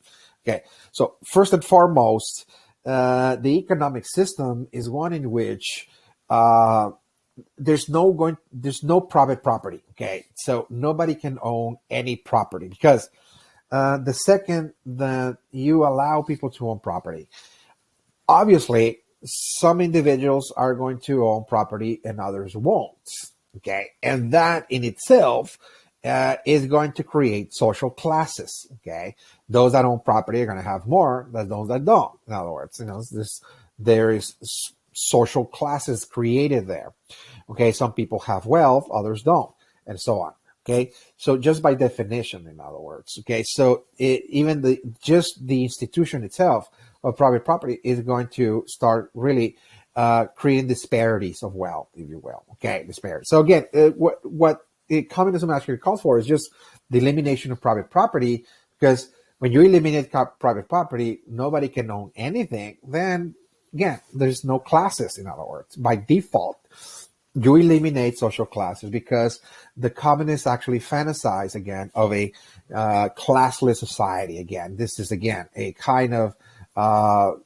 Okay, so first and foremost, the economic system is one in which uh, there's no private property. Okay, so nobody can own any property because the second that you allow people to own property, obviously some individuals are going to own property and others won't. Okay, and that in itself is going to create social classes. Okay, those that own property are going to have more than those that don't. In other words, there is social classes created there. Okay, some people have wealth, others don't, and so on. Okay, so just by definition, in other words. Okay, so even the institution itself of private property is going to start really creating disparities of wealth, if you will. Okay, disparities. So again, what communism actually calls for is just the elimination of private property, because when you eliminate private property, nobody can own anything. Then again, there's no classes. In other words, by default, you eliminate social classes because the communists actually fantasize again of a classless society. Again, this is again a kind of world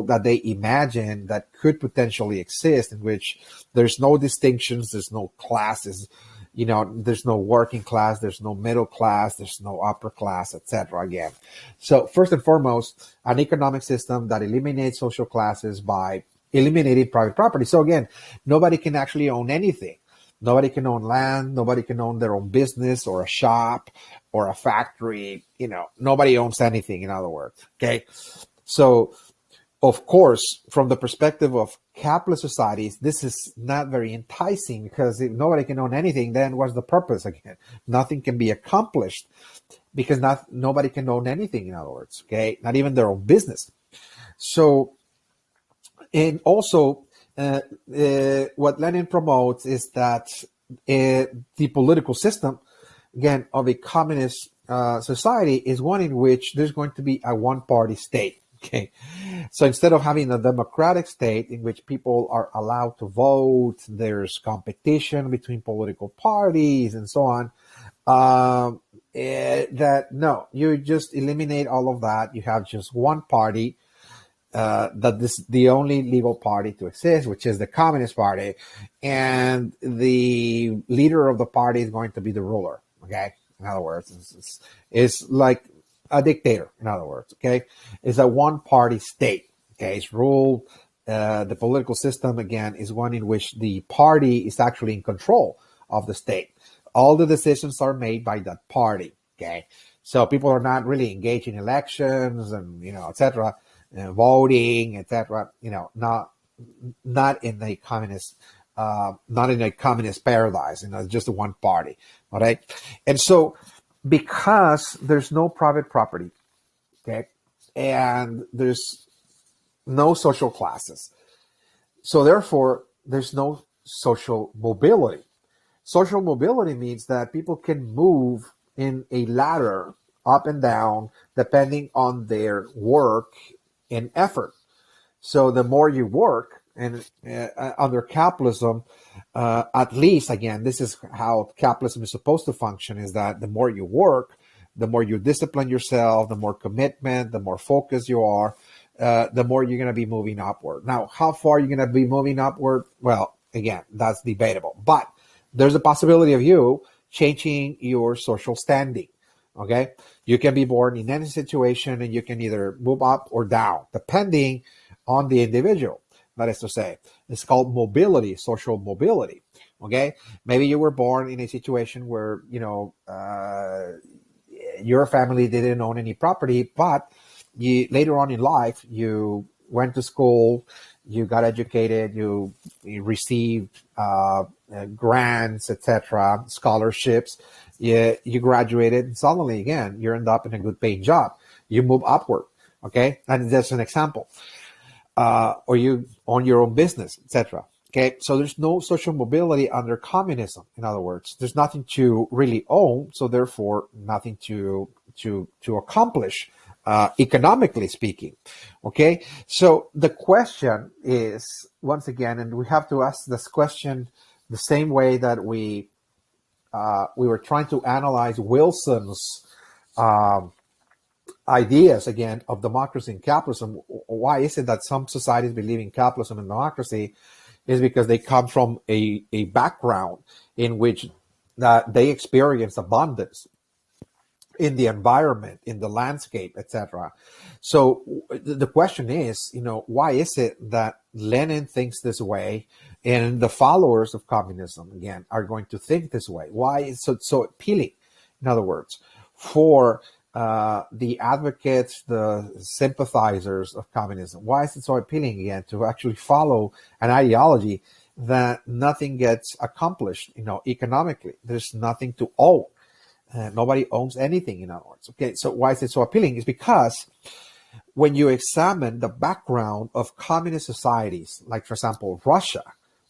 that they imagine that could potentially exist, in which there's no distinctions, there's no classes, there's no working class, there's no middle class, there's no upper class, etc. Again, so first and foremost, an economic system that eliminates social classes by eliminating private property. So again, nobody can actually own anything. Nobody can own land. Nobody can own their own business or a shop or a factory. Nobody owns anything, in other words. Okay. So, of course, from the perspective of capitalist societies, this is not very enticing, because if nobody can own anything, then what's the purpose again? Nothing can be accomplished because nobody can own anything, in other words. Okay. Not even their own business. So, and also, what Lenin promotes is that the political system, again, of a communist society is one in which there's going to be a one-party state. Okay, so instead of having a democratic state in which people are allowed to vote, there's competition between political parties and so on. No, you just eliminate all of that. You have just one party. That this the only legal party to exist, which is the Communist Party, and the leader of the party is going to be the ruler. Okay, in other words, it's like a dictator. In other words, okay, it's a one-party state. Okay, it's ruled. The political system again is one in which the party is actually in control of the state. All the decisions are made by that party. Okay, so people are not really engaged in elections and etc. Voting, etc. Not in a communist, not in a communist paradise. Just one party. All right, and so because there's no private property, okay, and there's no social classes, so therefore there's no social mobility. Social mobility means that people can move in a ladder up and down depending on their work and effort. So the more you work, and under capitalism, at least again, this is how capitalism is supposed to function: is that the more you work, the more you discipline yourself, the more commitment, the more focused you are, the more you're going to be moving upward. Now, how far you're going to be moving upward? Well, again, that's debatable, but there's a possibility of you changing your social standing. Okay, you can be born in any situation, and you can either move up or down depending on the individual. That is to say, it's called mobility, social mobility. Okay, maybe you were born in a situation where your family didn't own any property, but later on in life you went to school, you got educated, you received grants, etc., scholarships. You graduated, and suddenly you end up in a good paying job. You move upward. Okay, and that's an example. or you own your own business, etc. Okay, so there's no social mobility under communism. In other words, there's nothing to really own, so therefore nothing to accomplish, economically speaking. Okay, so the question is, once again, and we have to ask this question the same way that we were trying to analyze Wilson's um, ideas again of democracy and capitalism. Why is it that some societies believe in capitalism and democracy? Is because they come from a background in which that they experience abundance in the environment, in the landscape, etc. So the question is, why is it that Lenin thinks this way, and the followers of communism again are going to think this way? Why is it so appealing? In other words, for the advocates, the sympathizers of communism, why is it so appealing again to actually follow an ideology that nothing gets accomplished, economically? There's nothing to own. Nobody owns anything, in other words. Okay, so why is it so appealing? Is because when you examine the background of communist societies, like, for example, Russia,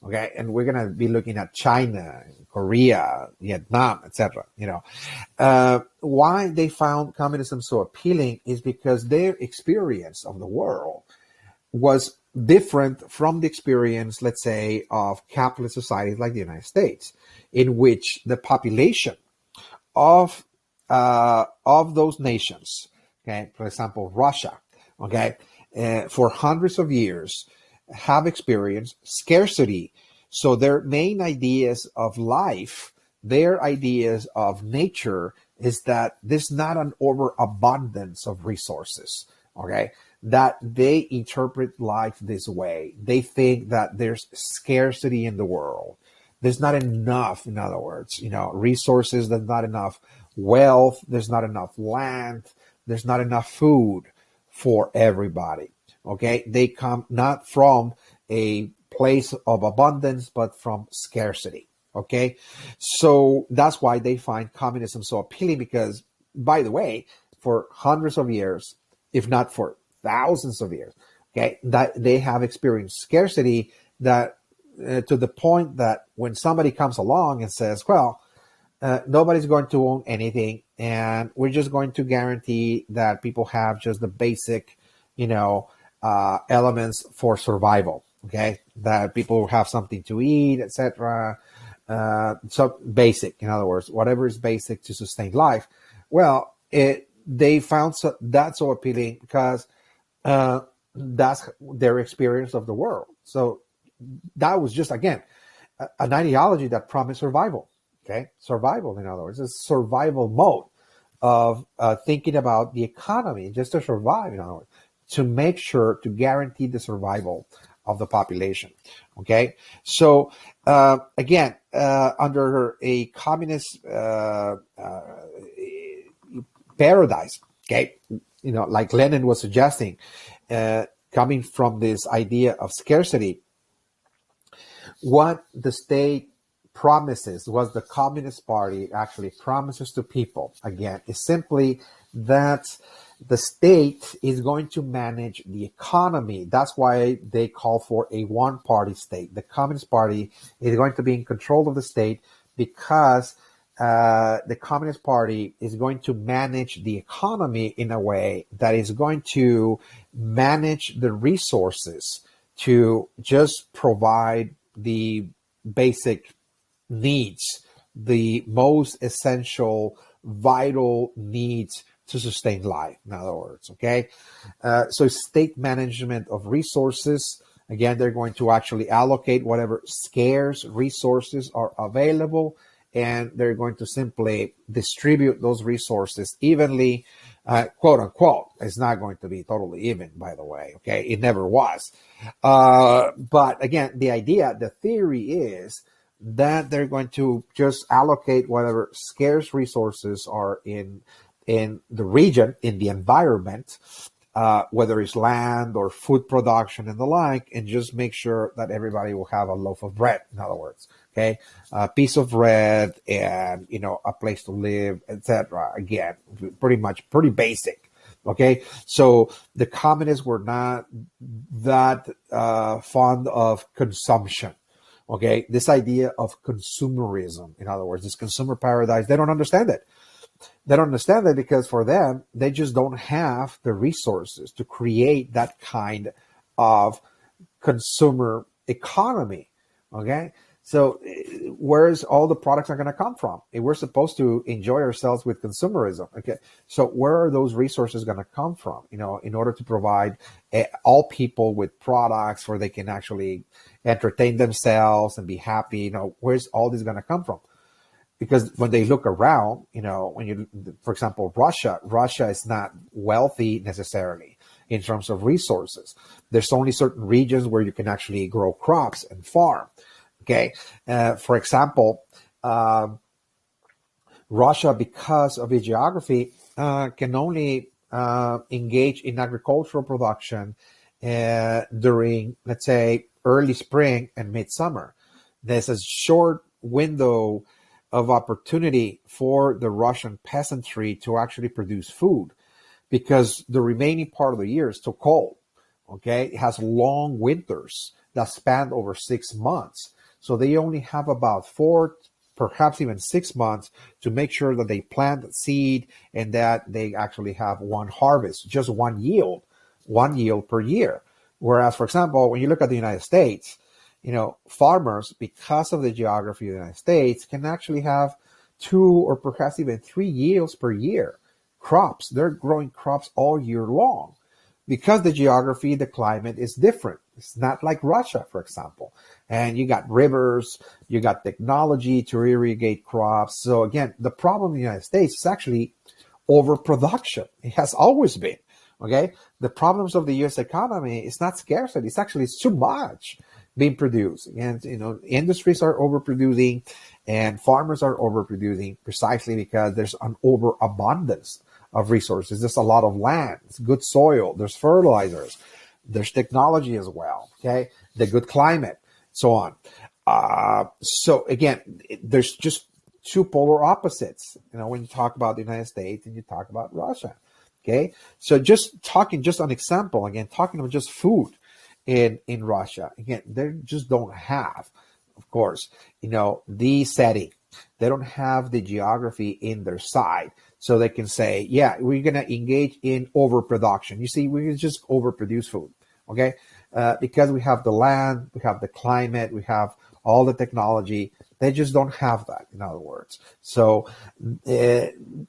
okay, and we're going to be looking at China, Korea, Vietnam, etc. Why they found communism so appealing is because their experience of the world was different from the experience, let's say, of capitalist societies like the United States, in which the population of those nations, okay, for example, Russia, okay, for hundreds of years have experienced scarcity. So their main ideas of life, their ideas of nature, is that there's not an overabundance of resources, okay, that they interpret life this way. They think that there's scarcity in the world. There's not enough, in other words, resources, there's not enough wealth, there's not enough land, there's not enough food for everybody. Okay, they come not from a place of abundance, but from scarcity. Okay, so that's why they find communism so appealing, because, by the way, for hundreds of years, if not for thousands of years, okay, that they have experienced scarcity, that to the point that when somebody comes along and says, well, nobody's going to own anything, and we're just going to guarantee that people have just the basic, elements for survival, okay, that people have something to eat, etc. So basic, in other words, whatever is basic to sustain life. Well, they found that so appealing because that's their experience of the world. So that was just, again, an ideology that promised survival. Okay, survival, in other words, is survival mode of thinking about the economy just to survive, in other words, to make sure to guarantee the survival of the population. Okay, so again, under a communist paradise, okay, like Lenin was suggesting, coming from this idea of scarcity, what the state promises, what the Communist Party actually promises to people, again, is simply that the state is going to manage the economy. That's why they call for a one-party state. The Communist Party is going to be in control of the state because the Communist Party is going to manage the economy in a way that is going to manage the resources to just provide the basic needs, the most essential, vital needs to sustain life, in other words, okay? So state management of resources, again, they're going to actually allocate whatever scarce resources are available, and they're going to simply distribute those resources evenly, quote unquote. It's not going to be totally even, by the way, okay? It never was. But again, the theory is that they're going to just allocate whatever scarce resources are in the region, in the environment, whether it's land or food production and the like, and just make sure that everybody will have a loaf of bread, in other words, okay, a piece of bread and, a place to live, etc. Again, pretty basic, Okay, so the communists were not that fond of consumption. Okay, this idea of consumerism, in other words, this consumer paradise, they don't understand it. They don't understand it because for them, they just don't have the resources to create that kind of consumer economy. Okay, so where's all the products are going to come from? If we're supposed to enjoy ourselves with consumerism, okay, so where are those resources going to come from? In order to provide all people with products where they can actually entertain themselves and be happy. Where's all this going to come from? Because when they look around, for example, Russia is not wealthy necessarily in terms of resources. There's only certain regions where you can actually grow crops and farm. Okay, for example, Russia, because of its geography, can only engage in agricultural production during, let's say, early spring and midsummer. There's a short window of opportunity for the Russian peasantry to actually produce food because the remaining part of the year is too cold. Okay, it has long winters that span over 6 months. So they only have about 4, perhaps even 6 months to make sure that they plant seed and that they actually have one harvest, just one yield per year. Whereas, for example, when you look at the United States, farmers, because of the geography of the United States, can actually have 2 or perhaps even 3 yields per year. Crops, they're growing crops all year long because the geography, the climate is different. It's not like Russia, for example. And you got rivers, you got technology to irrigate crops. So again, the problem in the United States is actually overproduction. It has always been. Okay. The problems of the US economy is not scarcity. It's too much being produced. And, industries are overproducing and farmers are overproducing precisely because there's an overabundance of resources. There's a lot of land, it's good soil, there's fertilizers, there's technology as well. Okay. The good climate, so on. So again, there's just two polar opposites, when you talk about the United States and you talk about Russia. Okay. So just an example, again, talking about just food in Russia, again, they just don't have, of course, the setting. They don't have the geography in their side. So they can say, yeah, we're going to engage in overproduction. You see, we can just overproduce food. Okay. Because we have the land, we have the climate, we have all the technology. They just don't have that, in other words. So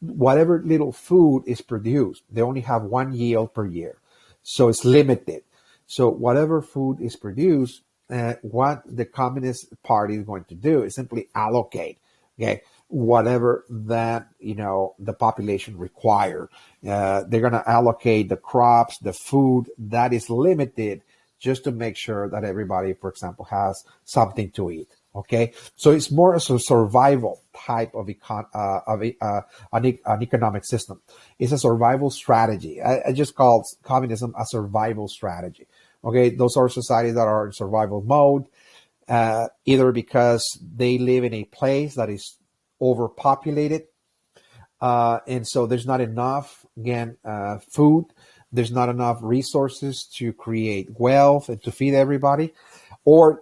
whatever little food is produced, they only have one yield per year. So it's limited. So whatever food is produced, what the Communist Party is going to do is simply allocate, okay, whatever that, the population require. They're going to allocate the crops, the food that is limited, just to make sure that everybody, for example, has something to eat. Okay, so it's more as a survival type of an economic system. It's a survival strategy. I just call communism a survival strategy. Okay, those are societies that are in survival mode, either because they live in a place that is overpopulated, and so there's not enough, again, food. There's not enough resources to create wealth and to feed everybody, or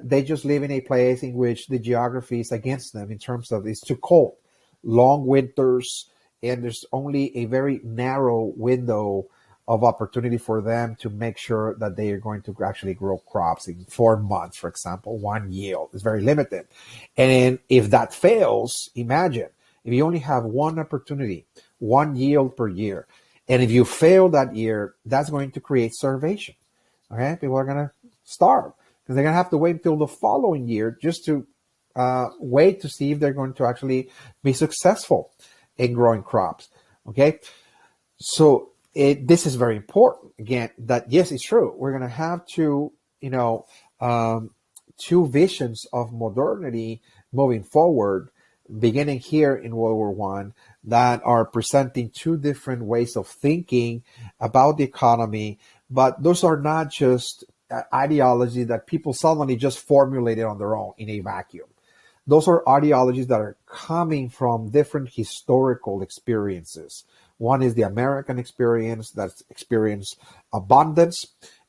they just live in a place in which the geography is against them in terms of it's too cold, long winters, and there's only a very narrow window of opportunity for them to make sure that they are going to actually grow crops in 4 months, for example. One yield is very limited. And if that fails, imagine if you only have one opportunity, one yield per year, and if you fail that year, that's going to create starvation. Okay, people are going to starve because they're going to have to wait until the following year just to wait to see if they're going to actually be successful in growing crops. Okay, so this is very important. Again, that yes, it's true. We're going to have two visions of modernity moving forward, beginning here in World War One, that are presenting two different ways of thinking about the economy. But those are not just ideology that people suddenly just formulated on their own in a vacuum. Those are ideologies that are coming from different historical experiences. One is the American experience that's experience abundance,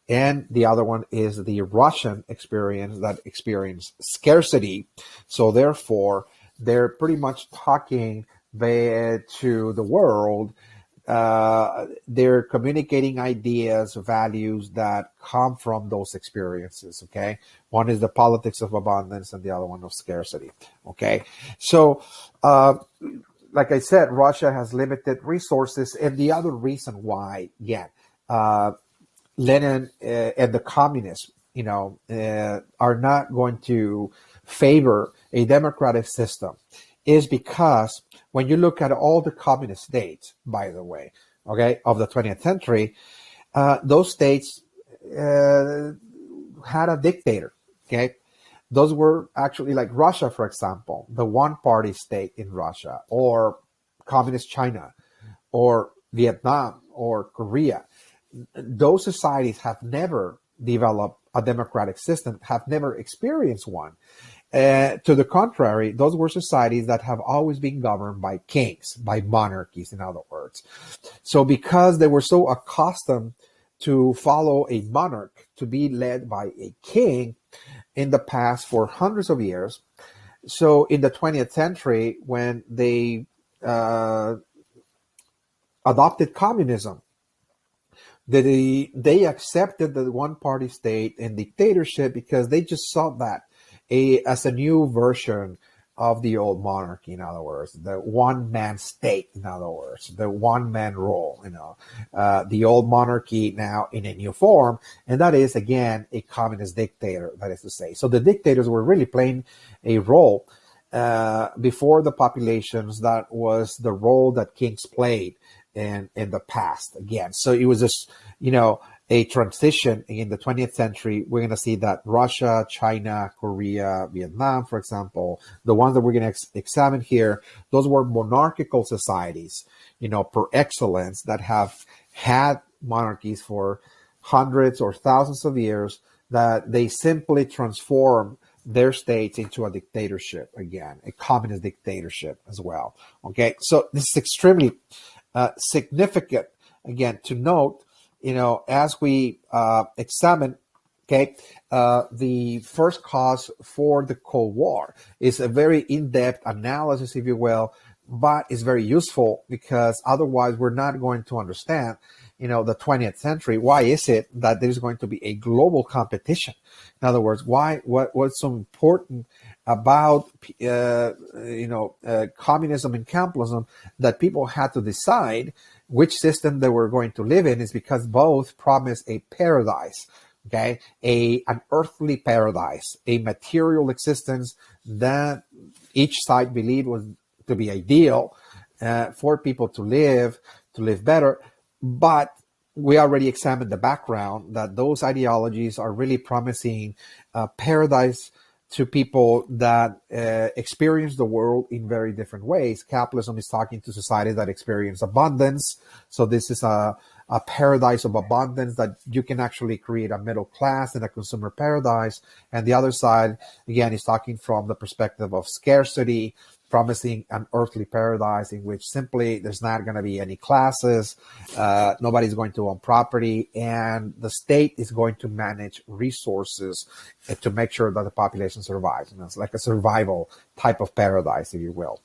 and the other one is the Russian experience that experience scarcity. So therefore, they're pretty much talking to the world. They're communicating ideas, values that come from those experiences. Okay, one is the politics of abundance, and the other one of scarcity. Okay, so like I said, Russia has limited resources, and the other reason why, again, uh, Lenin and the communists, are not going to favor a democratic system is because when you look at all the communist states, by the way, okay, of the 20th century, those states uh, had a dictator, okay? Those were actually like Russia, for example, the one party state in Russia, or communist China, or Vietnam, or Korea. Those societies have never developed a democratic system, have never experienced one. To the contrary, those were societies that have always been governed by kings, by monarchies, in other words. So, because they were so accustomed to follow a monarch, to be led by a king in the past for hundreds of years, so in the 20th century, when they uh, adopted communism, they accepted the one party state and dictatorship because they just saw that as a new version of the old monarchy. In other words, the one man state. In other words, the one man rule. The old monarchy now in a new form, and that is again a communist dictator. That is to say, so the dictators were really playing a role before the populations. That was the role that kings played in the past again. So it was just, a transition in the 20th century. We're going to see that Russia, China, Korea, Vietnam, for example, the ones that we're going to examine here, those were monarchical societies, per excellence, that have had monarchies for hundreds or thousands of years, that they simply transform their states into a dictatorship again, a communist dictatorship as well. Okay, so this is extremely significant again to note, as we examine, okay, the first cause for the Cold War is a very in-depth analysis, if you will, but it's very useful because otherwise we're not going to understand, the 20th century. Why is it that there's going to be a global competition? In other words, what's so important about communism and capitalism, that people had to decide which system they were going to live in, is because both promise a paradise, okay, an earthly paradise, a material existence that each side believed was to be ideal for people to live better. But we already examined the background that those ideologies are really promising paradise to people that experience the world in very different ways. Capitalism is talking to societies that experience abundance. So this is a paradise of abundance, that you can actually create a middle class and a consumer paradise. And the other side, again, is talking from the perspective of scarcity, promising an earthly paradise in which simply there's not going to be any classes, nobody's going to own property, and the state is going to manage resources to make sure that the population survives. It's like a survival type of paradise, if you will.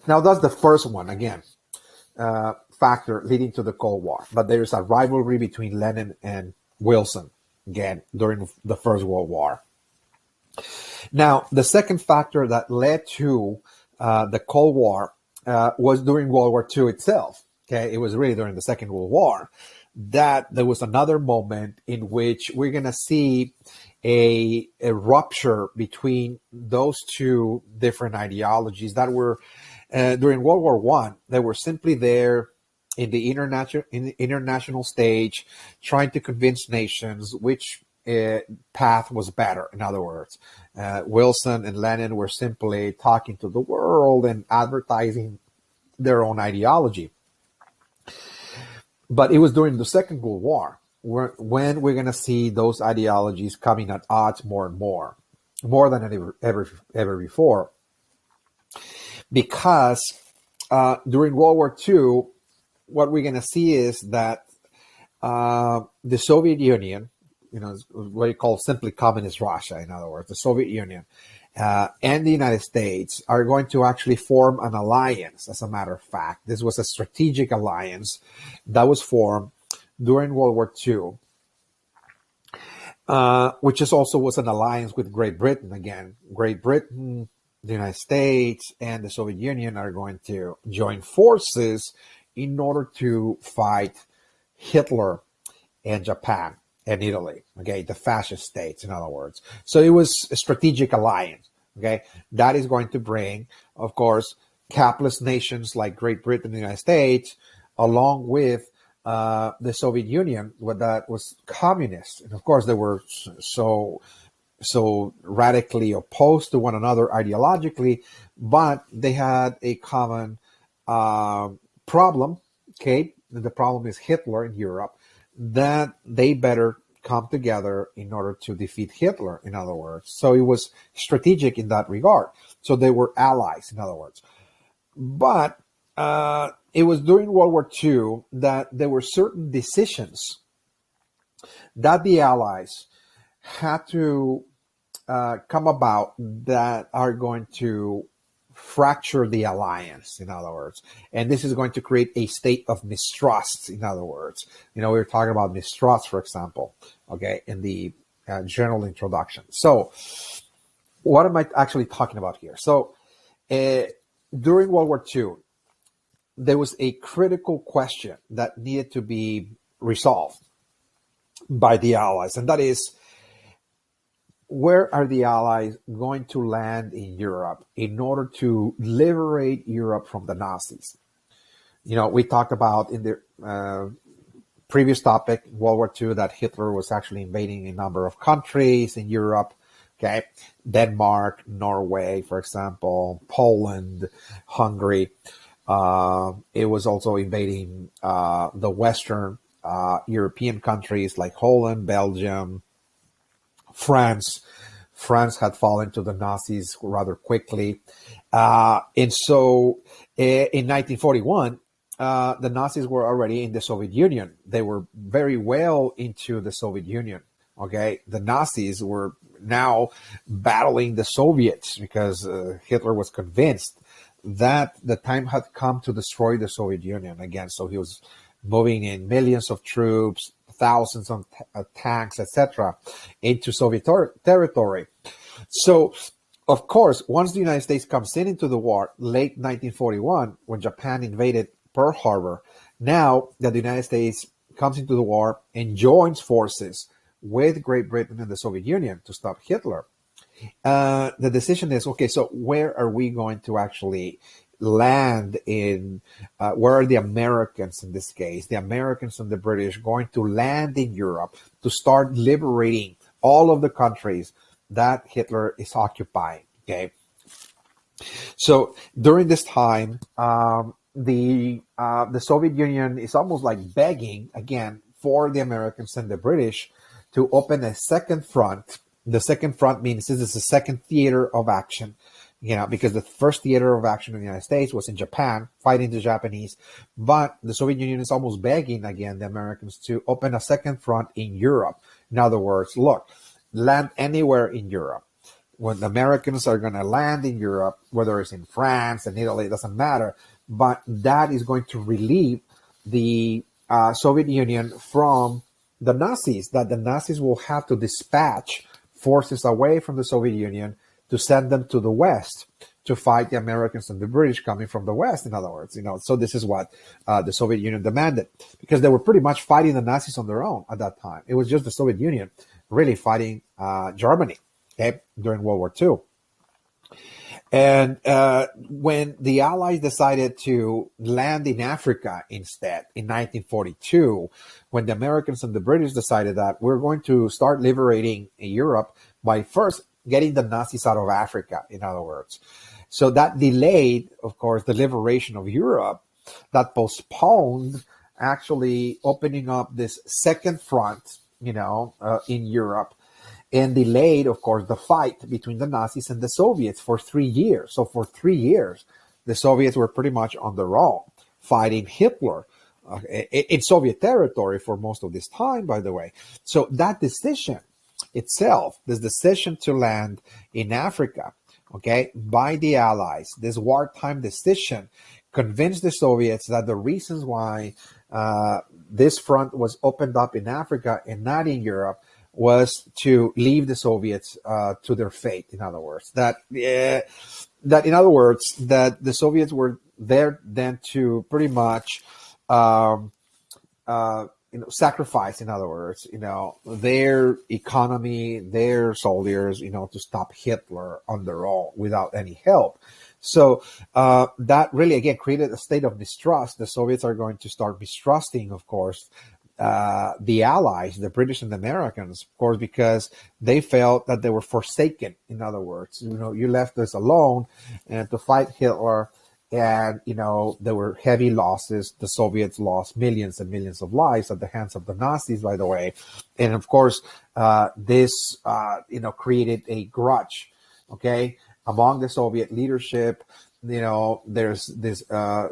Now, that's the first one, again, factor leading to the Cold War. But there's a rivalry between Lenin and Wilson, again, during the First World War. Now, the second factor that led to the Cold War was during World War II itself. Okay, it was really during the Second World War that there was another moment in which we're going to see a rupture between those two different ideologies that were during World War One. They were simply there in the international stage, trying to convince nations which path was better. In other words, Wilson and Lenin were simply talking to the world and advertising their own ideology. But it was during the Second World War when we're going to see those ideologies coming at odds more and more than ever before, because during World War II, what we're going to see is that the Soviet Union, what you call simply communist Russia, in other words, the Soviet Union, and the United States are going to actually form an alliance. As a matter of fact, this was a strategic alliance that was formed during World War II, which is also was an alliance with Great Britain. Again, Great Britain, the United States, and the Soviet Union are going to join forces in order to fight Hitler and Japan and Italy, okay, the fascist states, in other words. So it was a strategic alliance, okay, that is going to bring, of course, capitalist nations like Great Britain and the United States, along with the Soviet Union, what that was communist. And of course, they were so radically opposed to one another ideologically, but they had a common problem, okay? The problem is Hitler in Europe, that they better come together in order to defeat Hitler, in other words. So it was strategic in that regard. So they were allies, in other words. But it was during World War II that there were certain decisions that the Allies had to come about that are going to fracture the alliance, in other words. And this is going to create a state of mistrust, in other words. We were talking about mistrust, for example, okay, in the general introduction. So what am I actually talking about here? So during World War II, there was a critical question that needed to be resolved by the Allies, and that is, where are the Allies going to land in Europe in order to liberate Europe from the Nazis? We talked about in the previous topic, World War II, that Hitler was actually invading a number of countries in Europe, okay? Denmark, Norway, for example, Poland, Hungary. It was also invading the Western European countries like Holland, Belgium, France. France had fallen to the Nazis rather quickly. And so in 1941, the Nazis were already in the Soviet Union. They were very well into the Soviet Union. Okay, the Nazis were now battling the Soviets because Hitler was convinced that the time had come to destroy the Soviet Union again. So he was moving in millions of troops, thousands of tanks, etc., into Soviet territory. So, of course, once the United States comes into the war, late 1941, when Japan invaded Pearl Harbor, now that the United States comes into the war and joins forces with Great Britain and the Soviet Union to stop Hitler, the decision is, okay, so where are we going to actually land in, where are the Americans in this case, the Americans and the British going to land in Europe to start liberating all of the countries that Hitler is occupying, okay? So during this time, the Soviet Union is almost like begging, again, for the Americans and the British to open a second front. The second front means this is a second theater of action, because the first theater of action in the United States was in Japan, fighting the Japanese. But the Soviet Union is almost begging, again, the Americans to open a second front in Europe. In other words, look, land anywhere in Europe. When the Americans are going to land in Europe, whether it's in France and Italy, it doesn't matter. But that is going to relieve the Soviet Union from the Nazis, that the Nazis will have to dispatch forces away from the Soviet Union to send them to the West to fight the Americans and the British coming from the West, in other words. So this is what the Soviet Union demanded, because they were pretty much fighting the Nazis on their own at that time. It was just the Soviet Union really fighting Germany, okay, during World War II. And when the Allies decided to land in Africa instead in 1942, when the Americans and the British decided that we're going to start liberating Europe by first getting the Nazis out of Africa, in other words. So that delayed, of course, the liberation of Europe, that postponed actually opening up this second front, in Europe, and delayed, of course, the fight between the Nazis and the Soviets for 3 years. So for 3 years, the Soviets were pretty much on their own, fighting Hitler in Soviet territory for most of this time, by the way. So that decision itself, this decision to land in Africa, okay, by the Allies, this wartime decision convinced the Soviets that the reasons why this front was opened up in Africa and not in Europe was to leave the Soviets to their fate. In other words, that the Soviets were there then to pretty much sacrifice, in other words, their economy, their soldiers, to stop Hitler on their own without any help. So that really, again, created a state of distrust. The Soviets are going to start mistrusting, of course, the Allies, the British and the Americans, of course, because they felt that they were forsaken. In other words, you left us alone and to fight Hitler. And, there were heavy losses. The Soviets lost millions and millions of lives at the hands of the Nazis, by the way. And of course, this, created a grudge, okay, among the Soviet leadership. There's this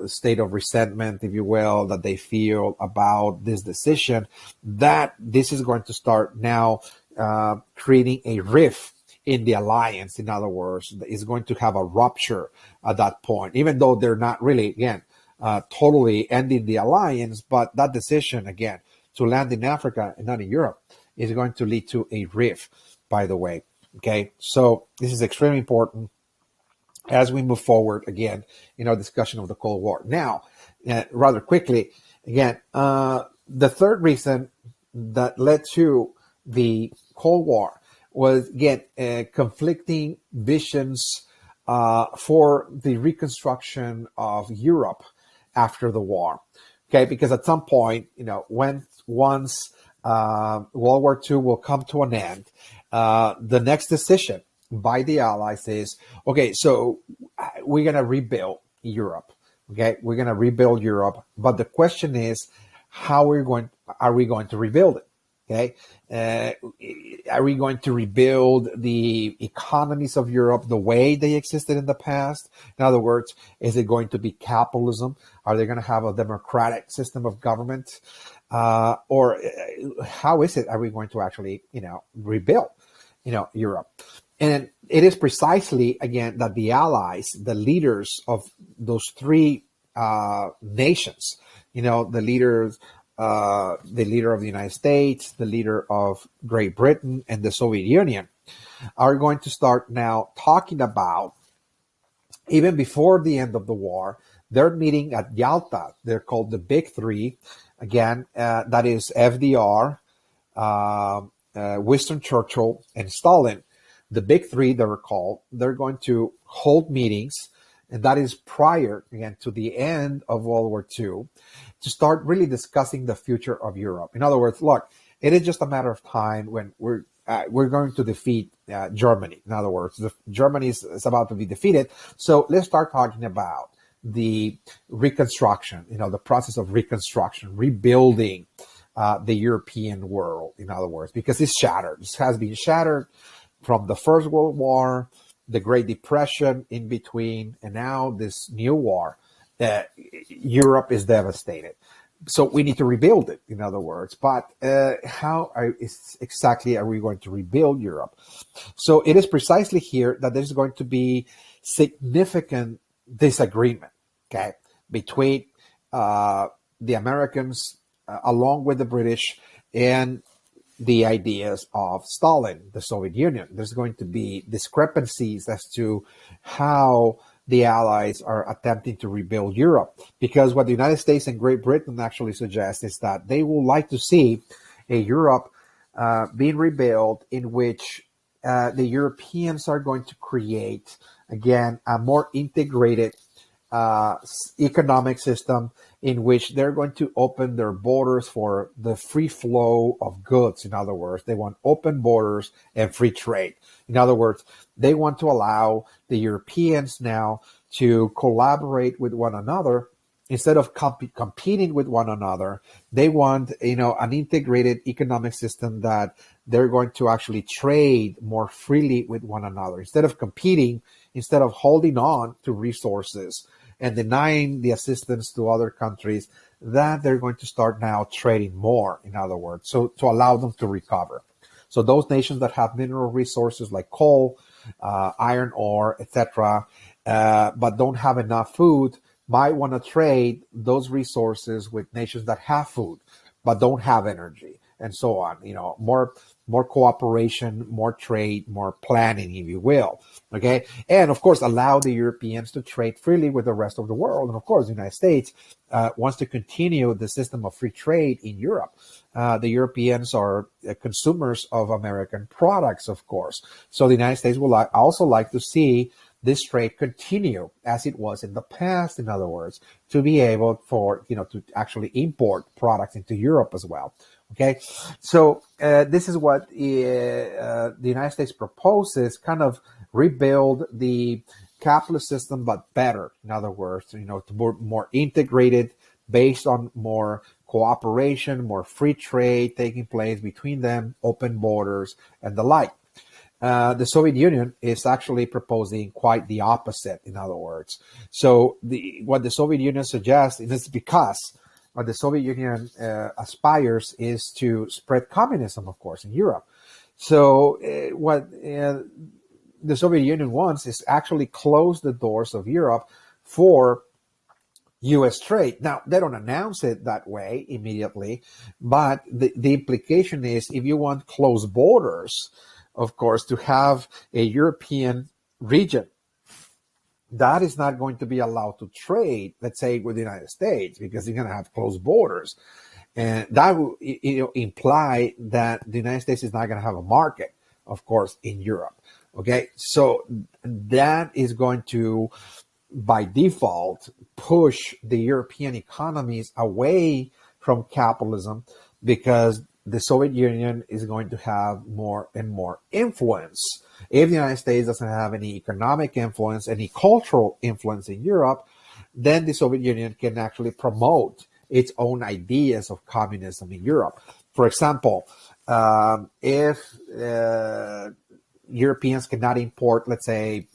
state of resentment, if you will, that they feel about this decision, that this is going to start now creating a rift in the alliance. In other words, is going to have a rupture at that point, even though they're not really, again, totally ending the alliance. But that decision, again, to land in Africa and not in Europe is going to lead to a rift, by the way. Okay, so this is extremely important as we move forward, again, in our discussion of the Cold War. Now, rather quickly, again, the third reason that led to the Cold War was, again, conflicting visions for the reconstruction of Europe after the war. Okay, because at some point, once World War II will come to an end, the next decision by the Allies is, okay, so we're going to rebuild Europe. Okay, we're going to rebuild Europe, but the question is, how are we going to rebuild it? Okay, are we going to rebuild the economies of Europe the way they existed in the past? In other words, is it going to be capitalism? Are they going to have a democratic system of government? Or how is it? Are we going to actually, rebuild, Europe? And it is precisely, again, that the Allies, the leaders of those three nations, the leader of the United States, the leader of Great Britain, and the Soviet Union, are going to start now talking about, even before the end of the war, they're meeting at Yalta. They're called the Big Three. Again, that is FDR, Winston Churchill, and Stalin. The Big Three, they're called. They're going to hold meetings, and that is prior, again, to the end of World War II, to start really discussing the future of Europe. In other words, look, it is just a matter of time when we're going to defeat Germany. In other words, Germany is about to be defeated. So let's start talking about the reconstruction, the process of reconstruction, rebuilding the European world, in other words, because it's shattered. This has been shattered from the First World War, the Great Depression in between, and now this new war. Europe is devastated. So we need to rebuild it, in other words. But how exactly are we going to rebuild Europe? So it is precisely here that there's going to be significant disagreement, okay, between the Americans, along with the British, and the ideas of Stalin, the Soviet Union. There's going to be discrepancies as to how the Allies are attempting to rebuild Europe. Because what the United States and Great Britain actually suggest is that they would like to see a Europe being rebuilt in which the Europeans are going to create, again, a more integrated economic system in which they're going to open their borders for the free flow of goods. In other words, they want open borders and free trade. In other words, they want to allow the Europeans now to collaborate with one another instead of competing with one another, they want, an integrated economic system that they're going to actually trade more freely with one another instead of competing, instead of holding on to resources and denying the assistance to other countries, that they're going to start now trading more, in other words, so to allow them to recover. So those nations that have mineral resources like coal, iron ore, etc., but don't have enough food, might want to trade those resources with nations that have food but don't have energy, and so on. More cooperation, more trade, more planning, if you will. Okay, and of course, allow the Europeans to trade freely with the rest of the world. And of course, the United States wants to continue the system of free trade in Europe. The Europeans are consumers of American products, of course. So the United States will also like to see this trade continue as it was in the past, in other words, to be able to actually import products into Europe as well. Okay, so this is what the United States proposes, kind of rebuild the capitalist system, but better. In other words, to more integrated, based on more cooperation, more free trade taking place between them, open borders, and the like. The Soviet Union is actually proposing quite the opposite, in other words. So what the Soviet Union suggests, and it's because what the Soviet Union aspires is to spread communism, of course, in Europe. So what the Soviet Union wants is actually close the doors of Europe for U.S. trade. Now, they don't announce it that way immediately, but the implication is, if you want closed borders, of course, to have a European region that is not going to be allowed to trade, let's say, with the United States, because you're going to have closed borders. And that will imply that the United States is not going to have a market, of course, in Europe. Okay, so that is going to, by default, push the European economies away from capitalism, because the Soviet Union is going to have more and more influence. If the United States doesn't have any economic influence, any cultural influence in Europe, then the Soviet Union can actually promote its own ideas of communism in Europe. For example, if Europeans cannot import, let's say,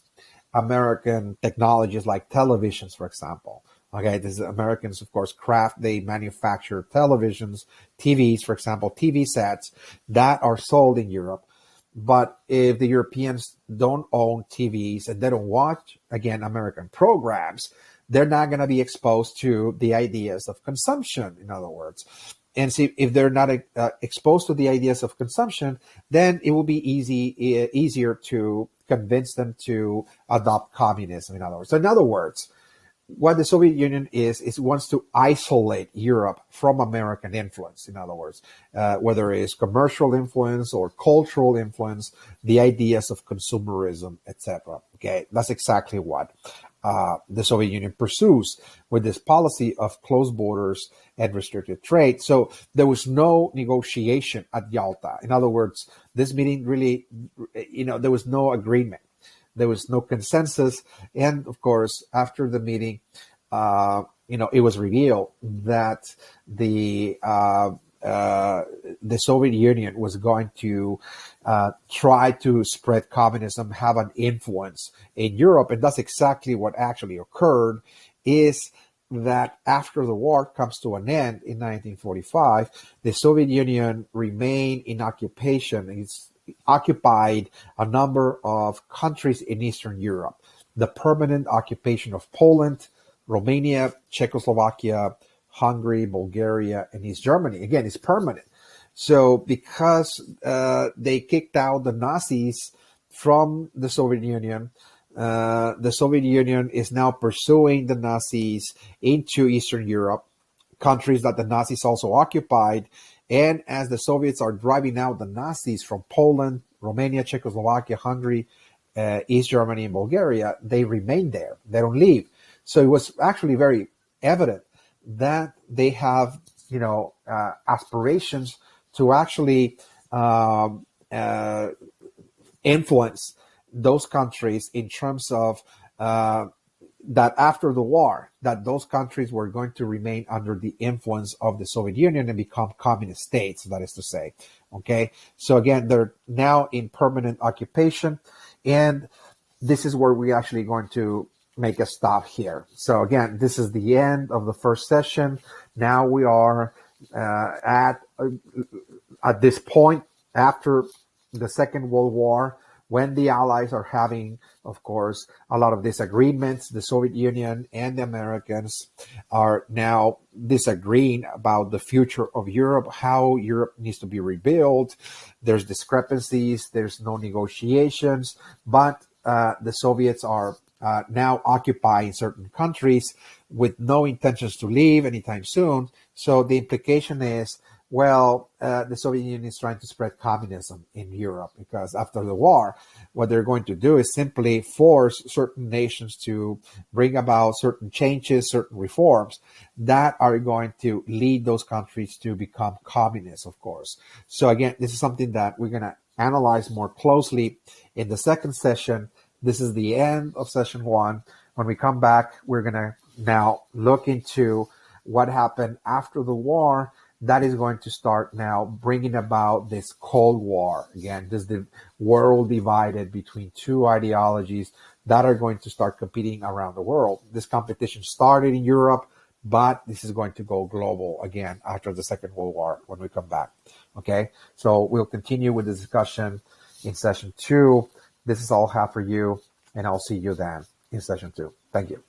American technologies like televisions, for example. Okay, this is Americans, of course, they manufacture televisions, TVs, for example, TV sets that are sold in Europe. But if the Europeans don't own TVs and they don't watch, again, American programs, they're not going to be exposed to the ideas of consumption, in other words. And see, if they're not exposed to the ideas of consumption, then it will be easier to convince them to adopt communism, in other words. So in other words, what the Soviet Union is wants to isolate Europe from American influence, in other words, whether it is commercial influence or cultural influence, the ideas of consumerism, etc. Okay, that's exactly what the Soviet Union pursues with this policy of closed borders and restricted trade. So there was no negotiation at Yalta. In other words, this meeting really, there was no agreement. There was no consensus. And of course, after the meeting, it was revealed that the Soviet Union was going to try to spread communism, have an influence in Europe. And that's exactly what actually occurred, is that after the war comes to an end in 1945, the Soviet Union remained in occupation. It's occupied a number of countries in Eastern Europe. The permanent occupation of Poland, Romania, Czechoslovakia, Hungary, Bulgaria, and East Germany. Again, it's permanent. So because they kicked out the Nazis from the Soviet Union, the Soviet Union is now pursuing the Nazis into Eastern Europe, countries that the Nazis also occupied. And as the Soviets are driving out the Nazis from Poland, Romania, Czechoslovakia, Hungary, East Germany, and Bulgaria, they remain there. They don't leave. So it was actually very evident that they have, aspirations to actually influence those countries in terms of that after the war, that those countries were going to remain under the influence of the Soviet Union and become communist states, that is to say. Okay, so again, they're now in permanent occupation, and this is where we're actually going to make a stop here. So again, this is the end of the first session. Now we are at this point after the Second World War, when the Allies are having, of course, a lot of disagreements. The Soviet Union and the Americans are now disagreeing about the future of Europe, how Europe needs to be rebuilt. There's discrepancies, there's no negotiations, but the Soviets are now occupying certain countries with no intentions to leave anytime soon. So the implication is, well, the Soviet Union is trying to spread communism in Europe, because after the war, what they're going to do is simply force certain nations to bring about certain changes, certain reforms that are going to lead those countries to become communists, of course. So again, this is something that we're going to analyze more closely in the second session. This is the end of session 1. When we come back, we're going to now look into what happened after the war. That is going to start now bringing about this Cold War. Again, this is the world divided between two ideologies that are going to start competing around the world. This competition started in Europe, but this is going to go global again after the Second World War when we come back. Okay, so we'll continue with the discussion in session 2. This is all I have for you, and I'll see you then in session 2. Thank you.